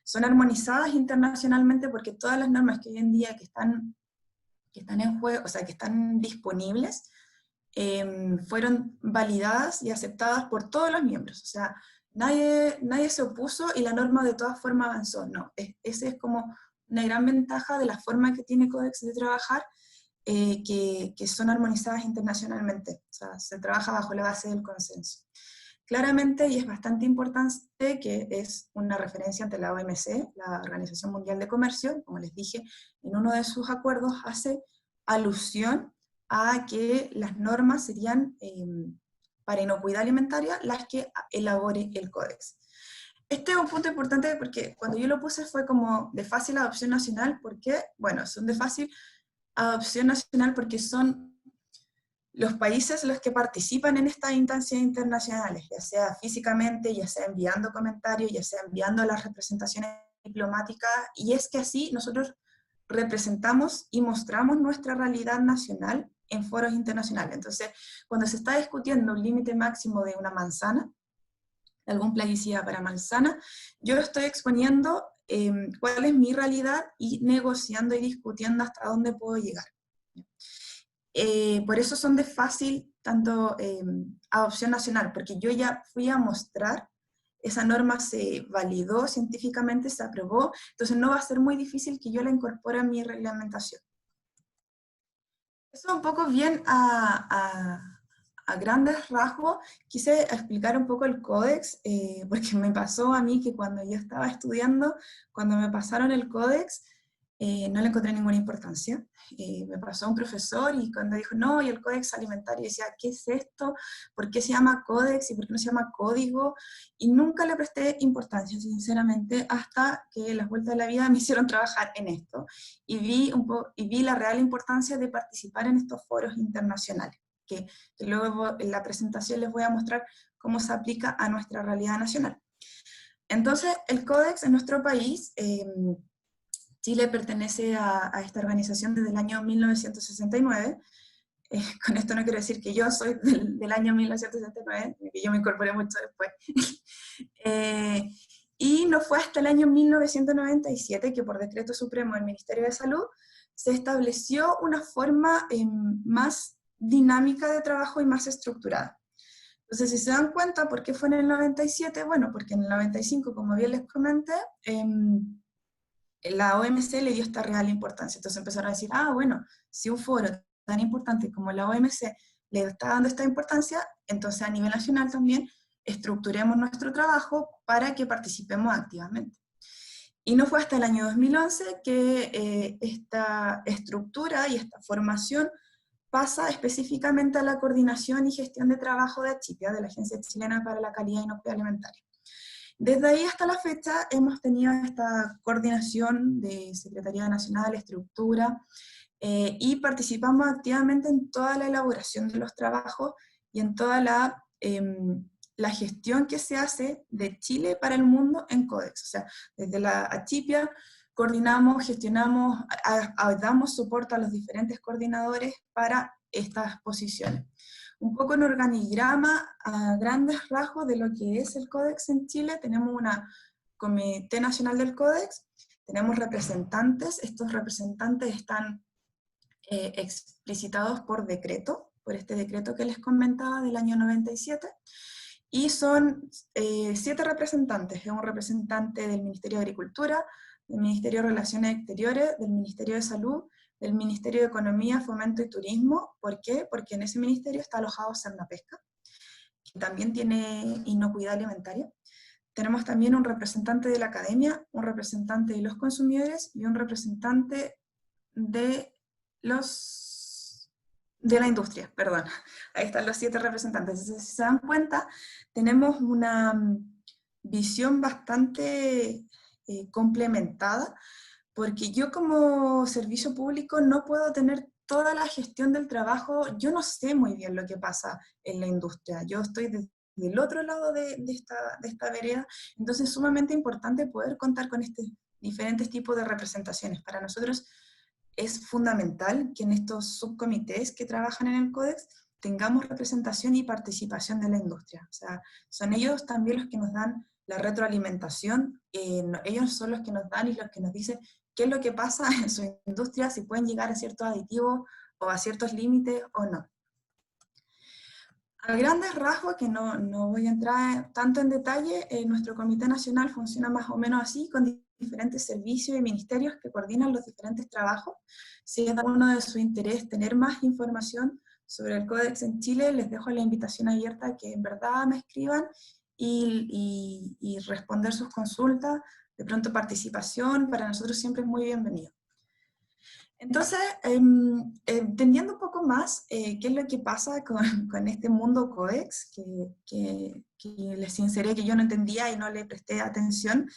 Son armonizadas internacionalmente porque todas las normas que hoy en día que están en juego, o sea, que están disponibles, fueron validadas y aceptadas por todos los miembros. O sea, nadie se opuso y la norma de todas formas avanzó. No, esa es como una gran ventaja de la forma que tiene Codex de trabajar, que son armonizadas internacionalmente. O sea, se trabaja bajo la base del consenso. Claramente, y es bastante importante, que es una referencia ante la OMC, la Organización Mundial de Comercio, como les dije, en uno de sus acuerdos hace alusión a que las normas serían para inocuidad alimentaria las que elabore el Codex. Este es un punto importante porque cuando yo lo puse fue como de fácil adopción nacional. ¿Por qué? Bueno, son de fácil adopción nacional porque son los países los que participan en estas instancias internacionales, ya sea físicamente, ya sea enviando comentarios, ya sea enviando las representaciones diplomáticas, y es que así nosotros representamos y mostramos nuestra realidad nacional en foros internacionales. Entonces, cuando se está discutiendo un límite máximo de una manzana, de algún plaguicida para manzana, yo lo estoy exponiendo cuál es mi realidad y negociando y discutiendo hasta dónde puedo llegar. Por eso son de fácil tanto adopción nacional, porque yo ya fui a mostrar, esa norma se validó científicamente, se aprobó, entonces no va a ser muy difícil que yo la incorpore a mi reglamentación. Eso un poco bien a grandes rasgos. Quise explicar un poco el Codex, porque me pasó a mí que cuando yo estaba estudiando, cuando me pasaron el Codex, no le encontré ninguna importancia. Me pasó un profesor y cuando dijo, no, y el Códex Alimentario, decía, ¿qué es esto? ¿Por qué se llama Códex y por qué no se llama código? Y nunca le presté importancia, sinceramente, hasta que las vueltas de la vida me hicieron trabajar en esto, y vi la real importancia de participar en estos foros internacionales. que luego en la presentación les voy a mostrar cómo se aplica a nuestra realidad nacional. Entonces, el Codex en nuestro país, Chile pertenece a esta organización desde el año 1969. Con esto no quiero decir que yo soy del año 1969, que yo me incorporé mucho después. Y no fue hasta el año 1997 que por decreto supremo del Ministerio de Salud se estableció una forma más dinámica de trabajo y más estructurada. Entonces, si se dan cuenta, ¿por qué fue en el 97? Bueno, porque en el 95, como bien les comenté, la OMC le dio esta real importancia. Entonces empezaron a decir, bueno, si un foro tan importante como la OMC le está dando esta importancia, entonces a nivel nacional también estructuremos nuestro trabajo para que participemos activamente. Y no fue hasta el año 2011 que esta estructura y esta formación pasa específicamente a la coordinación y gestión de trabajo de ACHIPIA, de la Agencia Chilena para la Calidad y Inocuidad Alimentaria. Desde ahí hasta la fecha hemos tenido esta coordinación de Secretaría Nacional, estructura, y participamos activamente en toda la elaboración de los trabajos y en toda la gestión que se hace de Chile para el mundo en Codex. O sea, desde la ACHIPIA coordinamos, gestionamos, damos soporte a los diferentes coordinadores para estas posiciones. Un poco en organigrama, a grandes rasgos de lo que es el Codex en Chile, tenemos una Comité Nacional del Codex, tenemos representantes, estos representantes están explicitados por decreto, por este decreto que les comentaba del año 97, y son 7 representantes, es un representante del Ministerio de Agricultura, del Ministerio de Relaciones Exteriores, del Ministerio de Salud, del Ministerio de Economía, Fomento y Turismo. ¿Por qué? Porque en ese ministerio está alojado Sernapesca, que también tiene inocuidad alimentaria. Tenemos también un representante de la academia, un representante de los consumidores y un representante de la industria, perdón. Ahí están los 7 representantes. Entonces, si se dan cuenta, tenemos una visión bastante complementada, porque yo como servicio público no puedo tener toda la gestión del trabajo, yo no sé muy bien lo que pasa en la industria, yo estoy del otro lado de esta vereda, entonces es sumamente importante poder contar con diferentes tipos de representaciones. Para nosotros es fundamental que en estos subcomités que trabajan en el Codex tengamos representación y participación de la industria. O sea, son ellos también los que nos dan la retroalimentación, ellos son los que nos dan y los que nos dicen qué es lo que pasa en su industria, si pueden llegar a ciertos aditivos o a ciertos límites o no. A grandes rasgos, que no voy a entrar tanto en detalle, nuestro Comité Nacional funciona más o menos así, con diferentes servicios y ministerios que coordinan los diferentes trabajos. Si es de uno de su interés tener más información sobre el Codex en Chile, les dejo la invitación abierta a que en verdad me escriban y responder sus consultas. De pronto participación, para nosotros siempre es muy bienvenido. Entonces, entendiendo un poco más qué es lo que pasa con este mundo Codex, que les sinceré que yo no entendía y no le presté atención,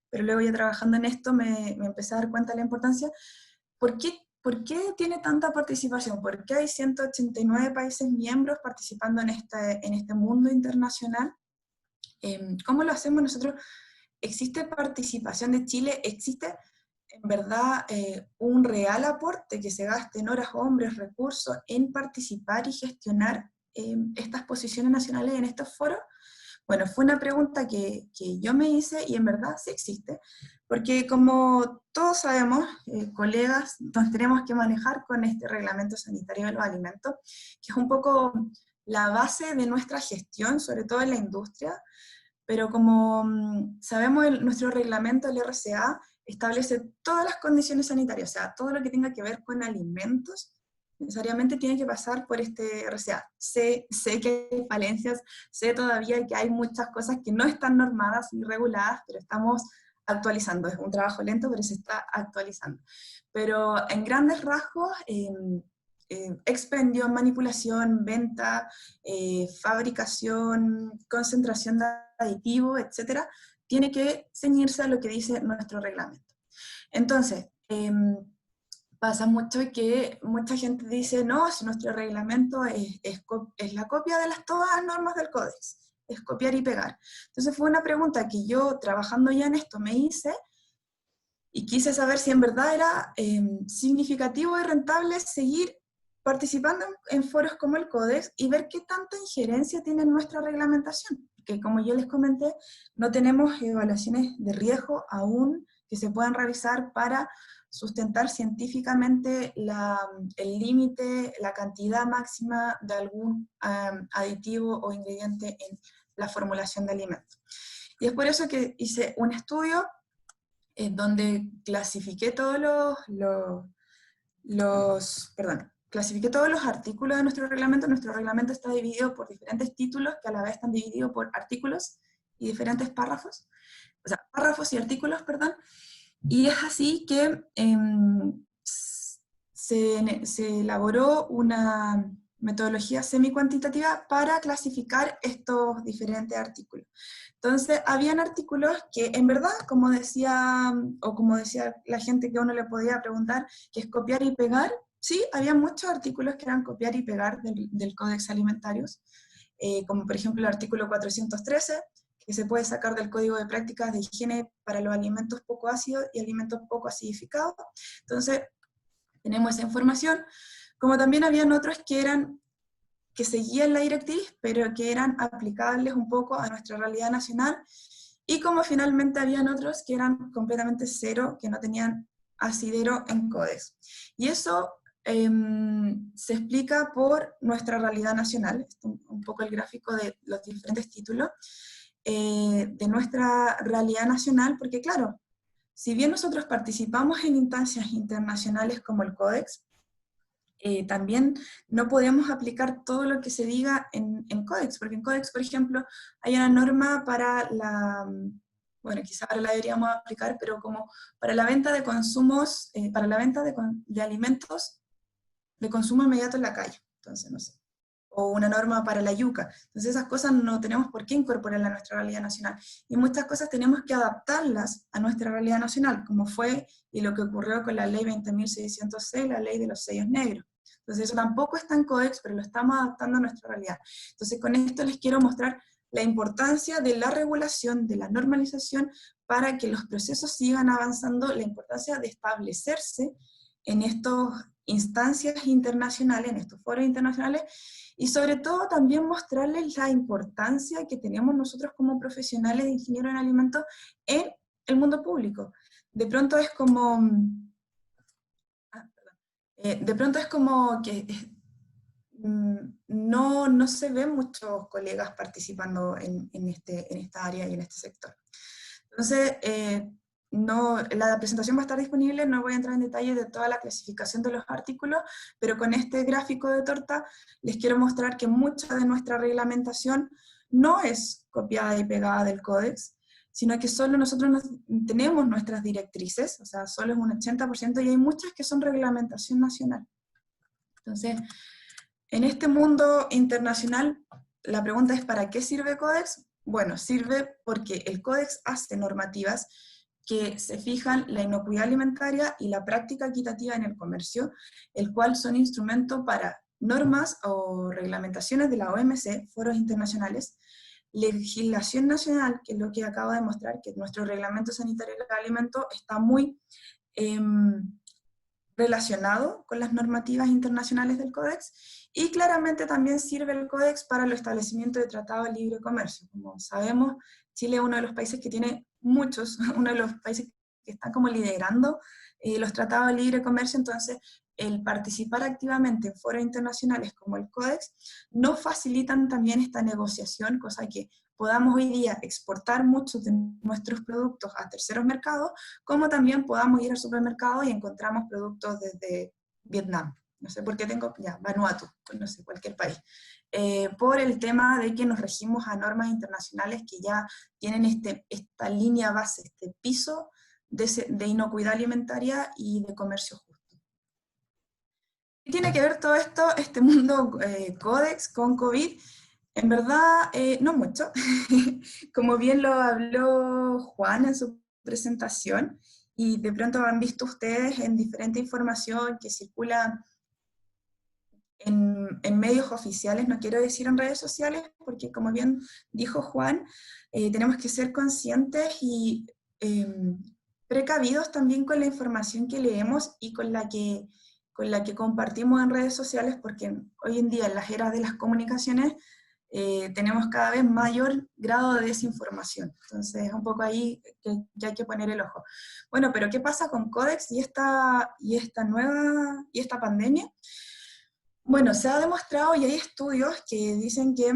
pero luego ya trabajando en esto me empecé a dar cuenta de la importancia. ¿Por qué tiene tanta participación? ¿Por qué hay 189 países miembros participando en este mundo internacional? ¿Cómo lo hacemos nosotros? ¿Existe participación de Chile? ¿Existe en verdad un real aporte que se gaste en horas, hombres, recursos en participar y gestionar estas posiciones nacionales en estos foros? Bueno, fue una pregunta que yo me hice y en verdad sí existe, porque como todos sabemos, colegas, nos tenemos que manejar con este reglamento sanitario de los alimentos, que es un poco la base de nuestra gestión, sobre todo en la industria, pero como sabemos, nuestro reglamento, el RCA, establece todas las condiciones sanitarias, o sea, todo lo que tenga que ver con alimentos, necesariamente tiene que pasar por este RCA. Sé que hay falencias, sé todavía que hay muchas cosas que no están normadas y reguladas, pero estamos actualizando. Es un trabajo lento, pero se está actualizando. Pero en grandes rasgos, expendio, manipulación, venta, fabricación, concentración de aditivos, etcétera, tiene que ceñirse a lo que dice nuestro reglamento. Entonces, pasa mucho que mucha gente dice, no, si nuestro reglamento es la copia de todas las normas del Codex, es copiar y pegar. Entonces fue una pregunta que yo, trabajando ya en esto, me hice, y quise saber si en verdad era significativo y rentable seguir participando en foros como el Codex y ver qué tanta injerencia tiene en nuestra reglamentación. Que como yo les comenté, no tenemos evaluaciones de riesgo aún que se puedan realizar para sustentar científicamente el límite, la cantidad máxima de algún aditivo o ingrediente en la formulación de alimentos. Y es por eso que hice un estudio donde clasifiqué clasifiqué todos los artículos de nuestro reglamento. Nuestro reglamento está dividido por diferentes títulos que a la vez están divididos por artículos y diferentes párrafos, o sea, párrafos y artículos, perdón, y es así que se elaboró una metodología semi-cuantitativa para clasificar estos diferentes artículos. Entonces, habían artículos que en verdad, como decía la gente que uno le podía preguntar, que es copiar y pegar, sí, había muchos artículos que eran copiar y pegar del Códex Alimentarios, como por ejemplo el artículo 413, que se puede sacar del Código de Prácticas de Higiene para los alimentos poco ácidos y alimentos poco acidificados. Entonces, tenemos esa información, como también habían otros que seguían la directriz, pero que eran aplicables un poco a nuestra realidad nacional, y como finalmente habían otros que eran completamente cero, que no tenían asidero en Codex. Y eso se explica por nuestra realidad nacional, un poco el gráfico de los diferentes títulos, de nuestra realidad nacional, porque claro, si bien nosotros participamos en instancias internacionales como el Codex, también no podemos aplicar todo lo que se diga en Codex, porque en Codex, por ejemplo, hay una norma para bueno, quizá ahora la deberíamos aplicar, pero como para la venta de consumos, para la venta de alimentos de consumo inmediato en la calle, entonces no sé, o una norma para la yuca. Entonces esas cosas no tenemos por qué incorporarlas a nuestra realidad nacional, y muchas cosas tenemos que adaptarlas a nuestra realidad nacional, como fue y lo que ocurrió con la ley 20.606, la ley de los sellos negros. Entonces eso tampoco está en Codex, pero lo estamos adaptando a nuestra realidad. Entonces con esto les quiero mostrar la importancia de la regulación, de la normalización, para que los procesos sigan avanzando, la importancia de establecerse en estas instancias internacionales, en estos foros internacionales, y sobre todo también mostrarles la importancia que tenemos nosotros como profesionales de ingenieros en alimentos en el mundo público. De pronto es como que no se ven muchos colegas participando en esta área y en este sector. Entonces, la presentación va a estar disponible, no voy a entrar en detalle de toda la clasificación de los artículos, pero con este gráfico de torta les quiero mostrar que mucha de nuestra reglamentación no es copiada y pegada del Códex, sino que solo nosotros tenemos nuestras directrices, o sea, solo es un 80%, y hay muchas que son reglamentación nacional. Entonces, en este mundo internacional, la pregunta es, ¿para qué sirve Codex? Bueno, sirve porque el Codex hace normativas que se fijan la inocuidad alimentaria y la práctica equitativa en el comercio, el cual son instrumentos para normas o reglamentaciones de la OMC, foros internacionales, legislación nacional, que es lo que acabo de mostrar, que nuestro reglamento sanitario de alimentos está muy relacionado con las normativas internacionales del Códex, y claramente también sirve el Códex para el establecimiento de tratados de libre comercio. Como sabemos, Chile es uno de los países que tiene uno de los países que están como liderando los tratados de libre comercio, entonces el participar activamente en foros internacionales como el Códex nos facilitan también esta negociación, cosa que podamos hoy día exportar muchos de nuestros productos a terceros mercados, como también podamos ir al supermercado y encontramos productos desde Vietnam, no sé por qué tengo, Vanuatu, no sé, cualquier país, por el tema de que nos regimos a normas internacionales que ya tienen esta línea base, este piso de inocuidad alimentaria y de comercio justo. ¿Qué tiene que ver todo esto, este mundo Códex con COVID? En verdad, no mucho. Como bien lo habló Juan en su presentación, y de pronto han visto ustedes en diferente información que circula en medios oficiales, no quiero decir en redes sociales, porque como bien dijo Juan, tenemos que ser conscientes y precavidos también con la información que leemos y con la que compartimos en redes sociales, porque hoy en día en las eras de las comunicaciones tenemos cada vez mayor grado de desinformación. Entonces es un poco ahí que hay que poner el ojo. Bueno, pero ¿qué pasa con Codex y esta pandemia? Bueno, se ha demostrado y hay estudios que dicen que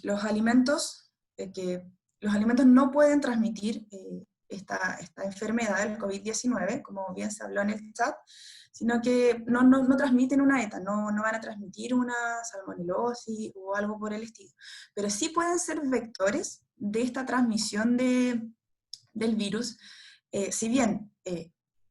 los alimentos no pueden transmitir esta enfermedad, el COVID-19, como bien se habló en el chat, sino que no transmiten una ETA, no van a transmitir una salmonelosis o algo por el estilo. Pero sí pueden ser vectores de esta transmisión del virus, si bien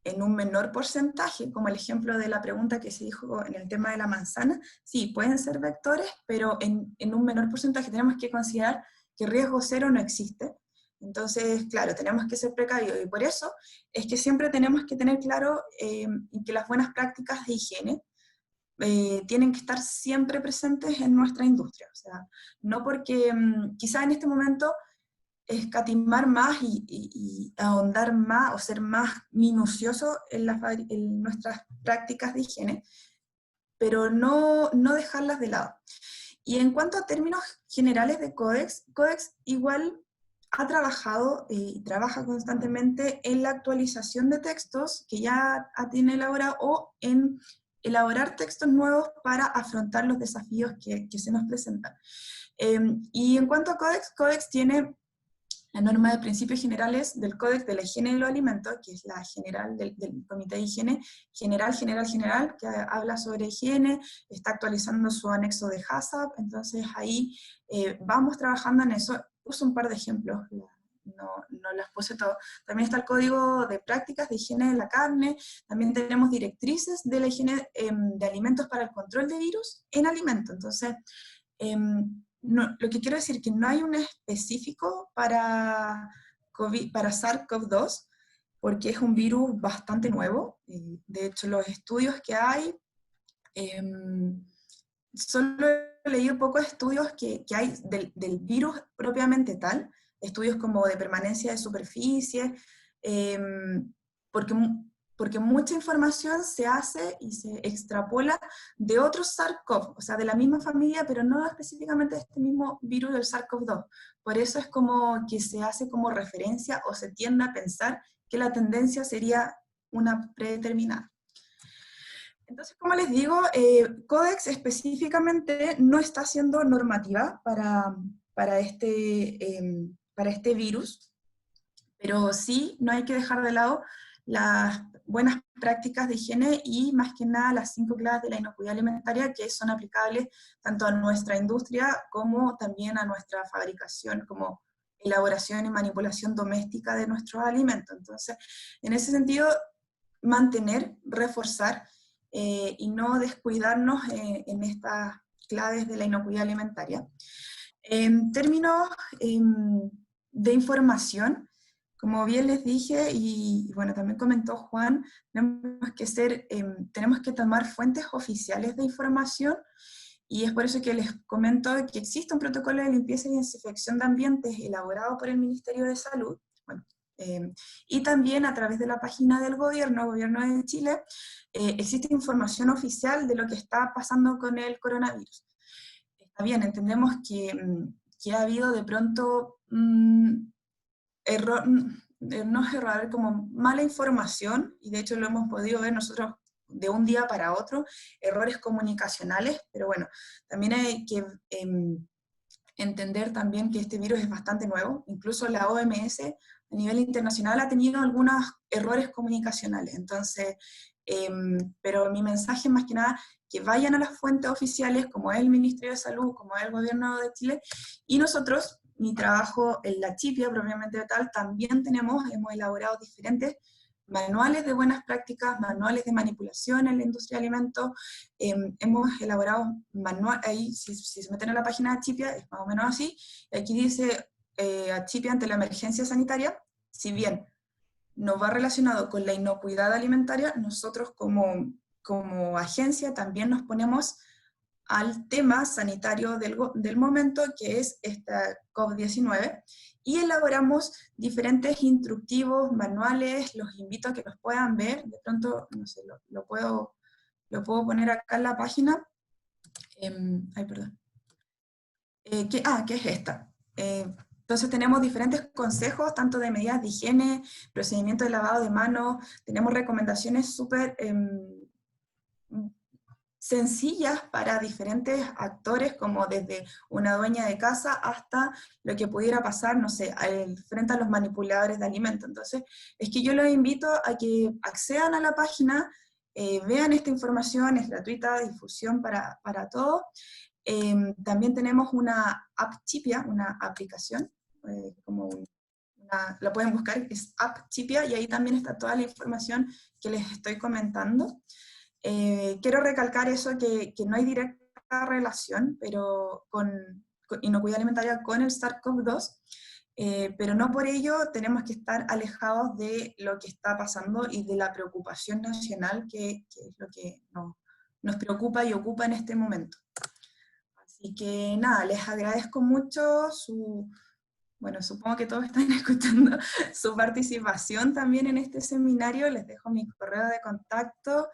en un menor porcentaje, como el ejemplo de la pregunta que se dijo en el tema de la manzana, sí, pueden ser vectores, pero en un menor porcentaje tenemos que considerar que riesgo cero no existe. Entonces, claro, tenemos que ser precavidos, y por eso es que siempre tenemos que tener claro que las buenas prácticas de higiene tienen que estar siempre presentes en nuestra industria. O sea, no porque quizá en este momento escatimar más y ahondar más o ser más minucioso en nuestras prácticas de higiene, pero no dejarlas de lado. Y en cuanto a términos generales de Codex, Codex igual ha trabajado y trabaja constantemente en la actualización de textos que ya tiene elaborado o en elaborar textos nuevos para afrontar los desafíos que se nos presentan. Y en cuanto a Codex, Codex tiene la norma de principios generales del Códex de la Higiene de los Alimentos, que es la general del Comité de Higiene, general, que habla sobre higiene, está actualizando su anexo de HACCP, entonces ahí vamos trabajando en eso. Puse un par de ejemplos, no las puse todo. También está el Código de Prácticas de Higiene de la Carne, también tenemos directrices de la higiene de alimentos para el control de virus en alimentos. Entonces, lo que quiero decir es que no hay un específico para SARS-CoV-2, porque es un virus bastante nuevo. De hecho, los estudios que hay, solo he leído pocos estudios que hay del virus propiamente tal, estudios como de permanencia de superficie, porque mucha información se hace y se extrapola de otros SARS-CoV, o sea, de la misma familia, pero no específicamente de este mismo virus del SARS-CoV-2. Por eso es como que se hace como referencia o se tiende a pensar que la tendencia sería una predeterminada. Entonces, como les digo, Codex específicamente no está haciendo normativa para este virus, pero sí no hay que dejar de lado las buenas prácticas de higiene y más que nada las 5 claves de la inocuidad alimentaria que son aplicables tanto a nuestra industria como también a nuestra fabricación, como elaboración y manipulación doméstica de nuestros alimentos. Entonces, en ese sentido, mantener, reforzar y no descuidarnos en estas claves de la inocuidad alimentaria. En términos de información, como bien les dije, y bueno, también comentó Juan, tenemos que tomar fuentes oficiales de información, y es por eso que les comento que existe un protocolo de limpieza y desinfección de ambientes elaborado por el Ministerio de Salud, bueno, y también a través de la página del gobierno de Chile, existe información oficial de lo que está pasando con el coronavirus. Está bien, entendemos que ha habido de pronto como mala información, y de hecho lo hemos podido ver nosotros de un día para otro, errores comunicacionales, pero bueno, también hay que entender también que este virus es bastante nuevo, incluso la OMS a nivel internacional ha tenido algunos errores comunicacionales, entonces, pero mi mensaje más que nada, que vayan a las fuentes oficiales, como es el Ministerio de Salud, como es el Gobierno de Chile, y nosotros, mi trabajo en la Chipia, propiamente tal, también hemos elaborado diferentes manuales de buenas prácticas, manuales de manipulación en la industria de alimentos, hemos elaborado manuales, ahí si se meten a la página de Chipia, es más o menos así, aquí dice Chipia ante la emergencia sanitaria, si bien no va relacionado con la inocuidad alimentaria, nosotros como agencia también nos ponemos al tema sanitario del momento, que es esta COVID-19, y elaboramos diferentes instructivos, manuales, los invito a que los puedan ver, de pronto, no sé, lo puedo poner acá en la página. Ay, perdón. Que es esta. Entonces tenemos diferentes consejos, tanto de medidas de higiene, procedimiento de lavado de manos, tenemos recomendaciones súper sencillas para diferentes actores, como desde una dueña de casa hasta lo que pudiera pasar, no sé, frente a los manipuladores de alimentos. Entonces, es que yo los invito a que accedan a la página, vean esta información, es gratuita, difusión para todos. También tenemos una AppTipia, una aplicación, la pueden buscar, es AppTipia, y ahí también está toda la información que les estoy comentando. Quiero recalcar eso, que no hay directa relación pero con inocuidad alimentaria con el SARS-CoV-2, pero no por ello tenemos que estar alejados de lo que está pasando y de la preocupación nacional, que es lo que nos preocupa y ocupa en este momento. Así que nada, les agradezco mucho bueno, supongo que todos están escuchando su participación también en este seminario. Les dejo mi correo de contacto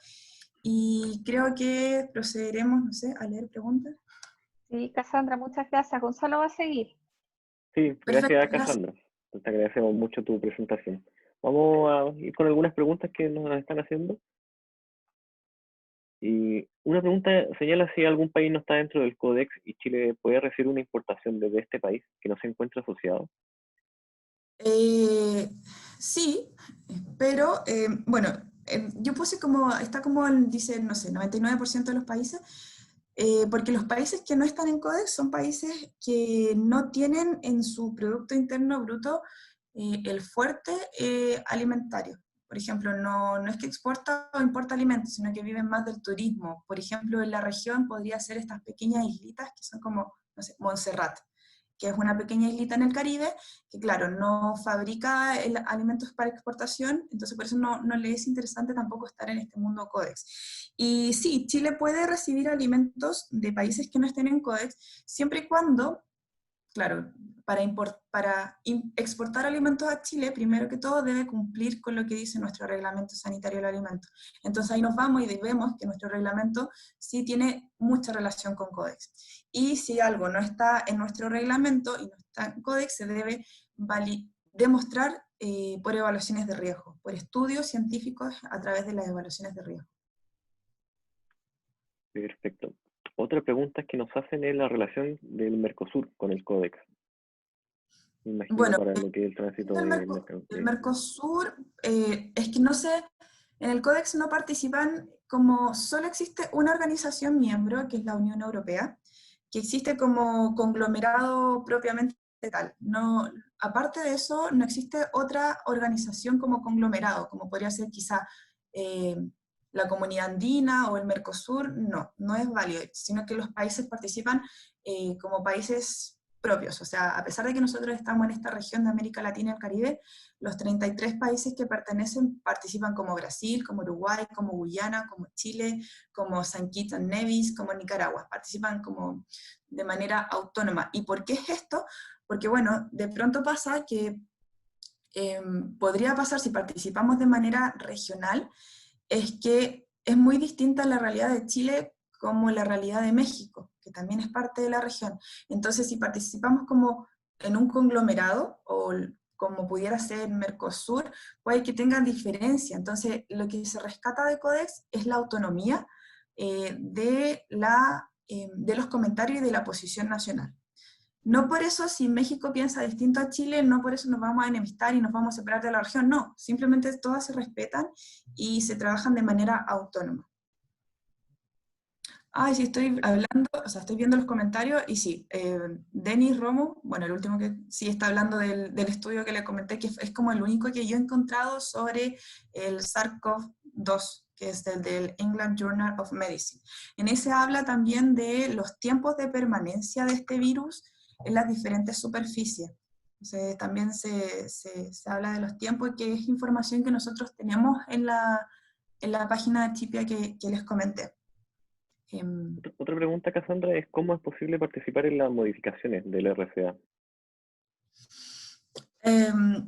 y creo que procederemos, no sé, a leer preguntas. Sí, Cassandra, muchas gracias. Gonzalo va a seguir. Sí, Perfecto, gracias, Cassandra. Te agradecemos mucho tu presentación. Vamos a ir con algunas preguntas que nos están haciendo. Y una pregunta señala si algún país no está dentro del Codex y Chile puede recibir una importación desde este país que no se encuentra asociado. Sí, pero bueno, yo puse está como dice, no sé, 99% de los países, porque los países que no están en Codex son países que no tienen en su Producto Interno Bruto el fuerte alimentario. Por ejemplo, no es que exporta o importa alimentos, sino que viven más del turismo. Por ejemplo, en la región podría ser estas pequeñas islitas que son como, no sé, Montserrat, que es una pequeña islita en el Caribe, que claro, no fabrica alimentos para exportación, entonces por eso no le es interesante tampoco estar en este mundo Codex. Y sí, Chile puede recibir alimentos de países que no estén en Codex, siempre y cuando, claro, para exportar alimentos a Chile, primero que todo debe cumplir con lo que dice nuestro reglamento sanitario del alimento. Entonces ahí nos vamos y vemos que nuestro reglamento sí tiene mucha relación con Codex. Y si algo no está en nuestro reglamento y no está en Codex, se debe demostrar por evaluaciones de riesgo, por estudios científicos a través de las evaluaciones de riesgo. Perfecto. Otra pregunta que nos hacen es la relación del Mercosur con el Codex. Me imagino Bueno, para lo que es el tránsito del mercado. El Mercosur, es que no sé, en el Codex no participan, como solo existe una organización miembro, que es la Unión Europea, que existe como conglomerado propiamente tal. No, aparte de eso, no existe otra organización como conglomerado, como podría ser quizá la Comunidad Andina o el Mercosur. No es válido, sino que los países participan como países propios. O sea, a pesar de que nosotros estamos en esta región de América Latina y el Caribe, los 33 países que participan como Brasil, como Uruguay, como Guyana, como Chile, como San Kitts and Nevis, como Nicaragua. Participan como de manera autónoma. ¿Y por qué es esto? Porque, bueno, de pronto pasa que podría pasar si participamos de manera regional, es que es muy distinta la realidad de Chile como la realidad de México, que también es parte de la región. Entonces, si participamos como en un conglomerado, o como pudiera ser Mercosur, puede que tengan diferencia. Entonces, lo que se rescata de Codex es la autonomía de los comentarios y de la posición nacional. No por eso, si México piensa distinto a Chile, no por eso nos vamos a enemistar y nos vamos a separar de la región, no, simplemente todas se respetan y se trabajan de manera autónoma. Sí, estoy hablando, o sea, estoy viendo los comentarios, y sí, Denis Romo, bueno, el último que sí está hablando del estudio que le comenté, que es como el único que yo he encontrado sobre el SARS-CoV-2, que es del England Journal of Medicine. En ese habla también de los tiempos de permanencia de este virus en las diferentes superficies. Entonces también se habla de los tiempos, que es información que nosotros tenemos en la página de Chipia que les comenté. Otra pregunta, Cassandra, es ¿cómo es posible participar en las modificaciones del RCA?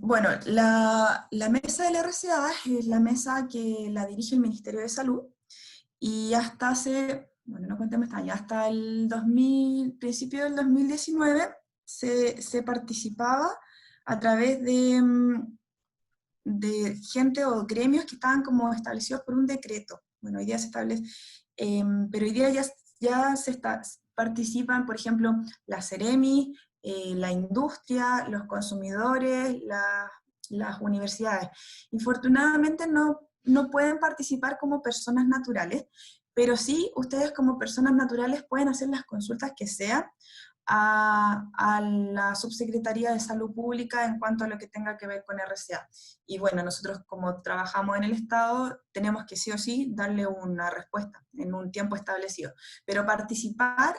Bueno, la mesa del RCA es la mesa que la dirige el Ministerio de Salud, y hasta bueno, no contemos este año, hasta el principio del 2019 se participaba a través de gente o gremios que estaban como establecidos por un decreto. Bueno, hoy día se establece, pero hoy día ya participan, por ejemplo, la Ceremi, la industria, los consumidores, las universidades. Infortunadamente no pueden participar como personas naturales, pero sí ustedes como personas naturales pueden hacer las consultas que sean a la Subsecretaría de Salud Pública en cuanto a lo que tenga que ver con RCA. Y bueno, nosotros como trabajamos en el Estado, tenemos que sí o sí darle una respuesta en un tiempo establecido. Pero participar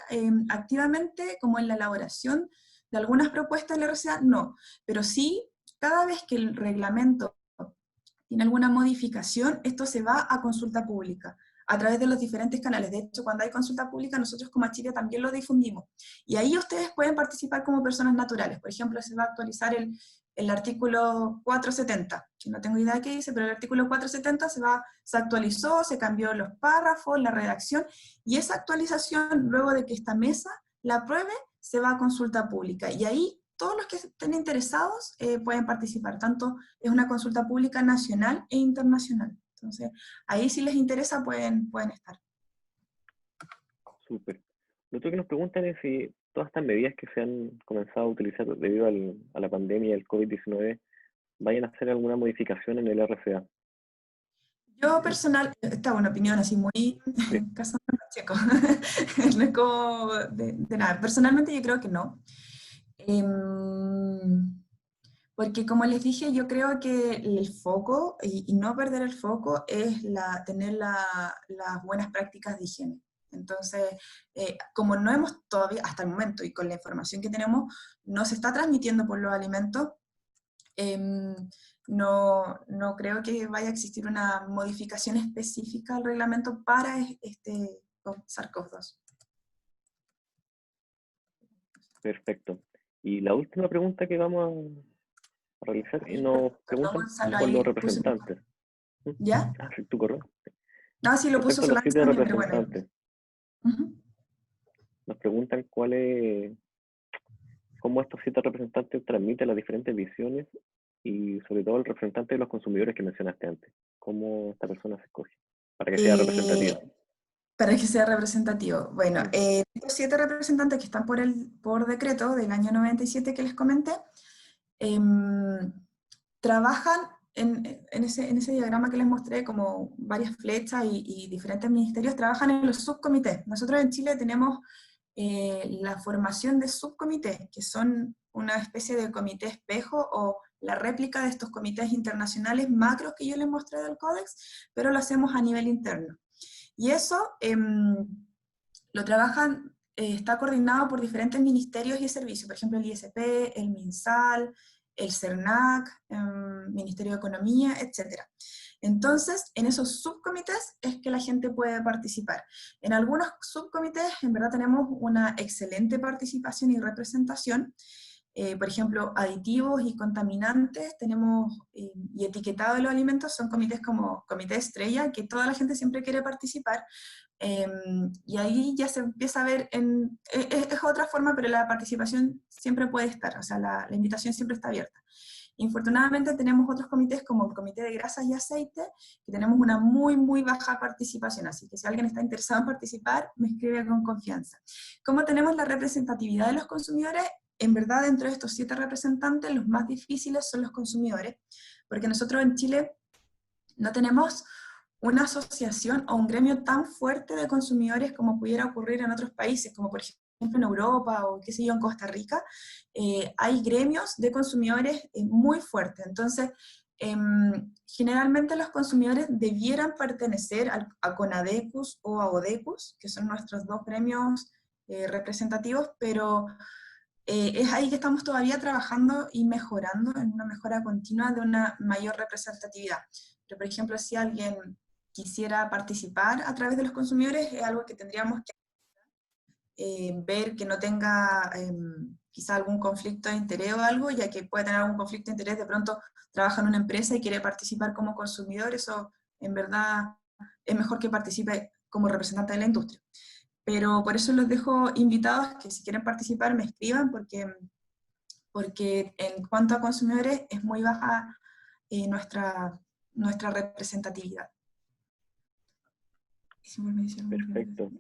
activamente como en la elaboración de algunas propuestas del RCA, no. Pero sí, cada vez que el reglamento tiene alguna modificación, esto se va a consulta pública a través de los diferentes canales. De hecho, cuando hay consulta pública, nosotros como Chipia también lo difundimos. Y ahí ustedes pueden participar como personas naturales. Por ejemplo, se va a actualizar el artículo 470, que no tengo idea de qué dice, pero el artículo 470 se actualizó, se cambió los párrafos, la redacción, y esa actualización, luego de que esta mesa la apruebe, se va a consulta pública. Y ahí todos los que estén interesados pueden participar. Tanto es una consulta pública nacional e internacional. Entonces, ahí si les interesa pueden estar. Súper. Lo otro que nos preguntan es si todas estas medidas que se han comenzado a utilizar debido a la pandemia del COVID-19 vayan a hacer alguna modificación en el RCA. Yo personal, esta es una opinión así muy Cassandra Pacheco, no es como de nada. Personalmente yo creo que no. Porque como les dije, yo creo que el foco, y no perder el foco, es tener las buenas prácticas de higiene. Entonces, como no hemos todavía, hasta el momento, y con la información que tenemos, no se está transmitiendo por los alimentos, no creo que vaya a existir una modificación específica al reglamento para este SARS-CoV-2. Perfecto. Y la última pregunta que vamos a realizar, nos preguntan por los representantes. ¿Ya? Ah, sí, tu correo. No, sí, lo puso Respecto a los solamente 7 también, pero bueno. representantes, nos preguntan cómo estos 7 representantes transmiten las diferentes visiones y sobre todo el representante de los consumidores que mencionaste antes. ¿Cómo esta persona se escoge para que sea representativa? Para que sea representativo. Bueno, estos 7 representantes que están por decreto del año 97 que les comenté, trabajan en ese diagrama que les mostré, como varias flechas y diferentes ministerios, trabajan en los subcomités. Nosotros en Chile tenemos la formación de subcomités, que son una especie de comité espejo o la réplica de estos comités internacionales macros que yo les mostré del Códex, pero lo hacemos a nivel interno. Y eso lo trabajan, está coordinado por diferentes ministerios y servicios, por ejemplo el ISP, el MinSal, el CERNAC, Ministerio de Economía, etc. Entonces, en esos subcomités es que la gente puede participar. En algunos subcomités, en verdad, tenemos una excelente participación y representación. Por ejemplo, aditivos y contaminantes, tenemos, y etiquetado de los alimentos, son comités como Comité Estrella, que toda la gente siempre quiere participar, y ahí ya se empieza a ver, es otra forma, pero la participación siempre puede estar, o sea, la invitación siempre está abierta. Infortunadamente tenemos otros comités como el Comité de Grasas y Aceite, que tenemos una muy, muy baja participación, así que si alguien está interesado en participar, me escribe con confianza. ¿Cómo tenemos la representatividad de los consumidores? En verdad, dentro de estos 7 representantes, los más difíciles son los consumidores, porque nosotros en Chile no tenemos una asociación o un gremio tan fuerte de consumidores como pudiera ocurrir en otros países, como por ejemplo en Europa o qué sé yo, en Costa Rica. Hay gremios de consumidores muy fuertes. Entonces, generalmente los consumidores debieran pertenecer a CONADECUS o a ODECUS, que son nuestros 2 gremios representativos, pero es ahí que estamos todavía trabajando y mejorando en una mejora continua de una mayor representatividad. Pero, por ejemplo, si alguien quisiera participar a través de los consumidores, es algo que tendríamos que ver que no tenga quizá algún conflicto de interés o algo, ya que puede tener algún conflicto de interés, de pronto trabaja en una empresa y quiere participar como consumidor, eso en verdad es mejor que participe como representante de la industria. Pero por eso los dejo invitados que si quieren participar me escriban, porque en cuanto a consumidores es muy baja nuestra representatividad. Perfecto.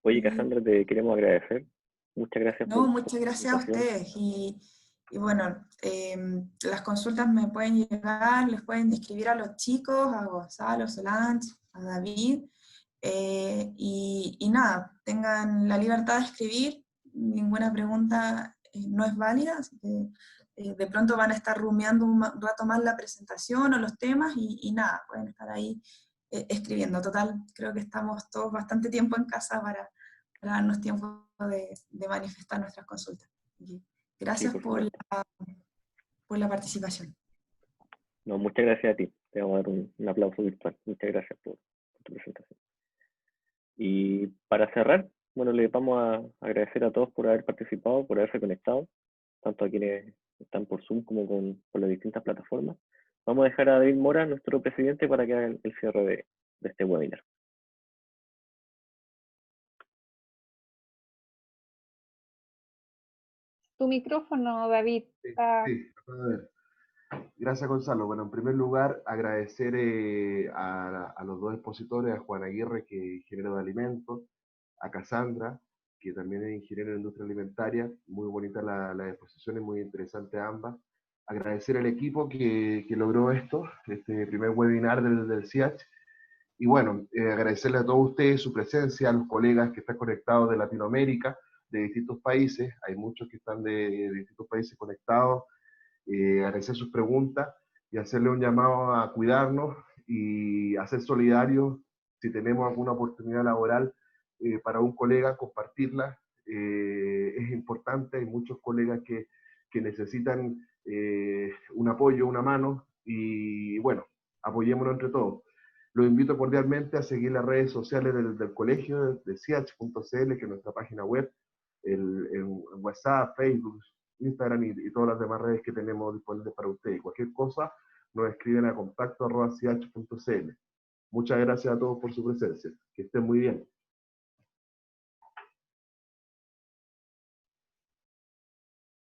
Oye, Cassandra, te queremos agradecer. Muchas gracias No, por muchas gracias a ustedes. Y bueno, las consultas me pueden llegar, les pueden escribir a los chicos, a Gonzalo, Solange, a David. Y nada, tengan la libertad de escribir, ninguna pregunta no es válida, así que de pronto van a estar rumiando un rato más la presentación o los temas y nada, pueden estar ahí escribiendo. Total, creo que estamos todos bastante tiempo en casa para darnos tiempo de manifestar nuestras consultas. Gracias Sí, por por la participación. No, muchas gracias a ti. Te vamos a dar un aplauso virtual. Muchas gracias por tu presentación. Y para cerrar, bueno, les vamos a agradecer a todos por haber participado, por haberse conectado, tanto a quienes están por Zoom como por las distintas plataformas. Vamos a dejar a David Mora, nuestro presidente, para que haga el cierre de este webinar. Tu micrófono, David. Sí, a ver. Gracias, Gonzalo. Bueno, en primer lugar, agradecer a los dos expositores, a Juan Aguirre, que es ingeniero de alimentos, a Cassandra, que también es ingeniero de industria alimentaria. Muy bonita la exposición, muy interesante ambas. Agradecer al equipo que logró este primer webinar del CIACH. Y bueno, agradecerle a todos ustedes su presencia, a los colegas que están conectados de Latinoamérica, de distintos países. Hay muchos que están de distintos países conectados. Agradecer sus preguntas y hacerle un llamado a cuidarnos y a ser solidarios si tenemos alguna oportunidad laboral para un colega, compartirla. Es importante, hay muchos colegas que necesitan un apoyo, una mano, y bueno, apoyémonos entre todos. Los invito cordialmente a seguir las redes sociales del colegio, de ciach.cl, que es nuestra página web, el WhatsApp, Facebook, Instagram y todas las demás redes que tenemos disponibles para ustedes. Cualquier cosa, nos escriben a contacto@ciach.cl. Muchas gracias a todos por su presencia. Que estén muy bien.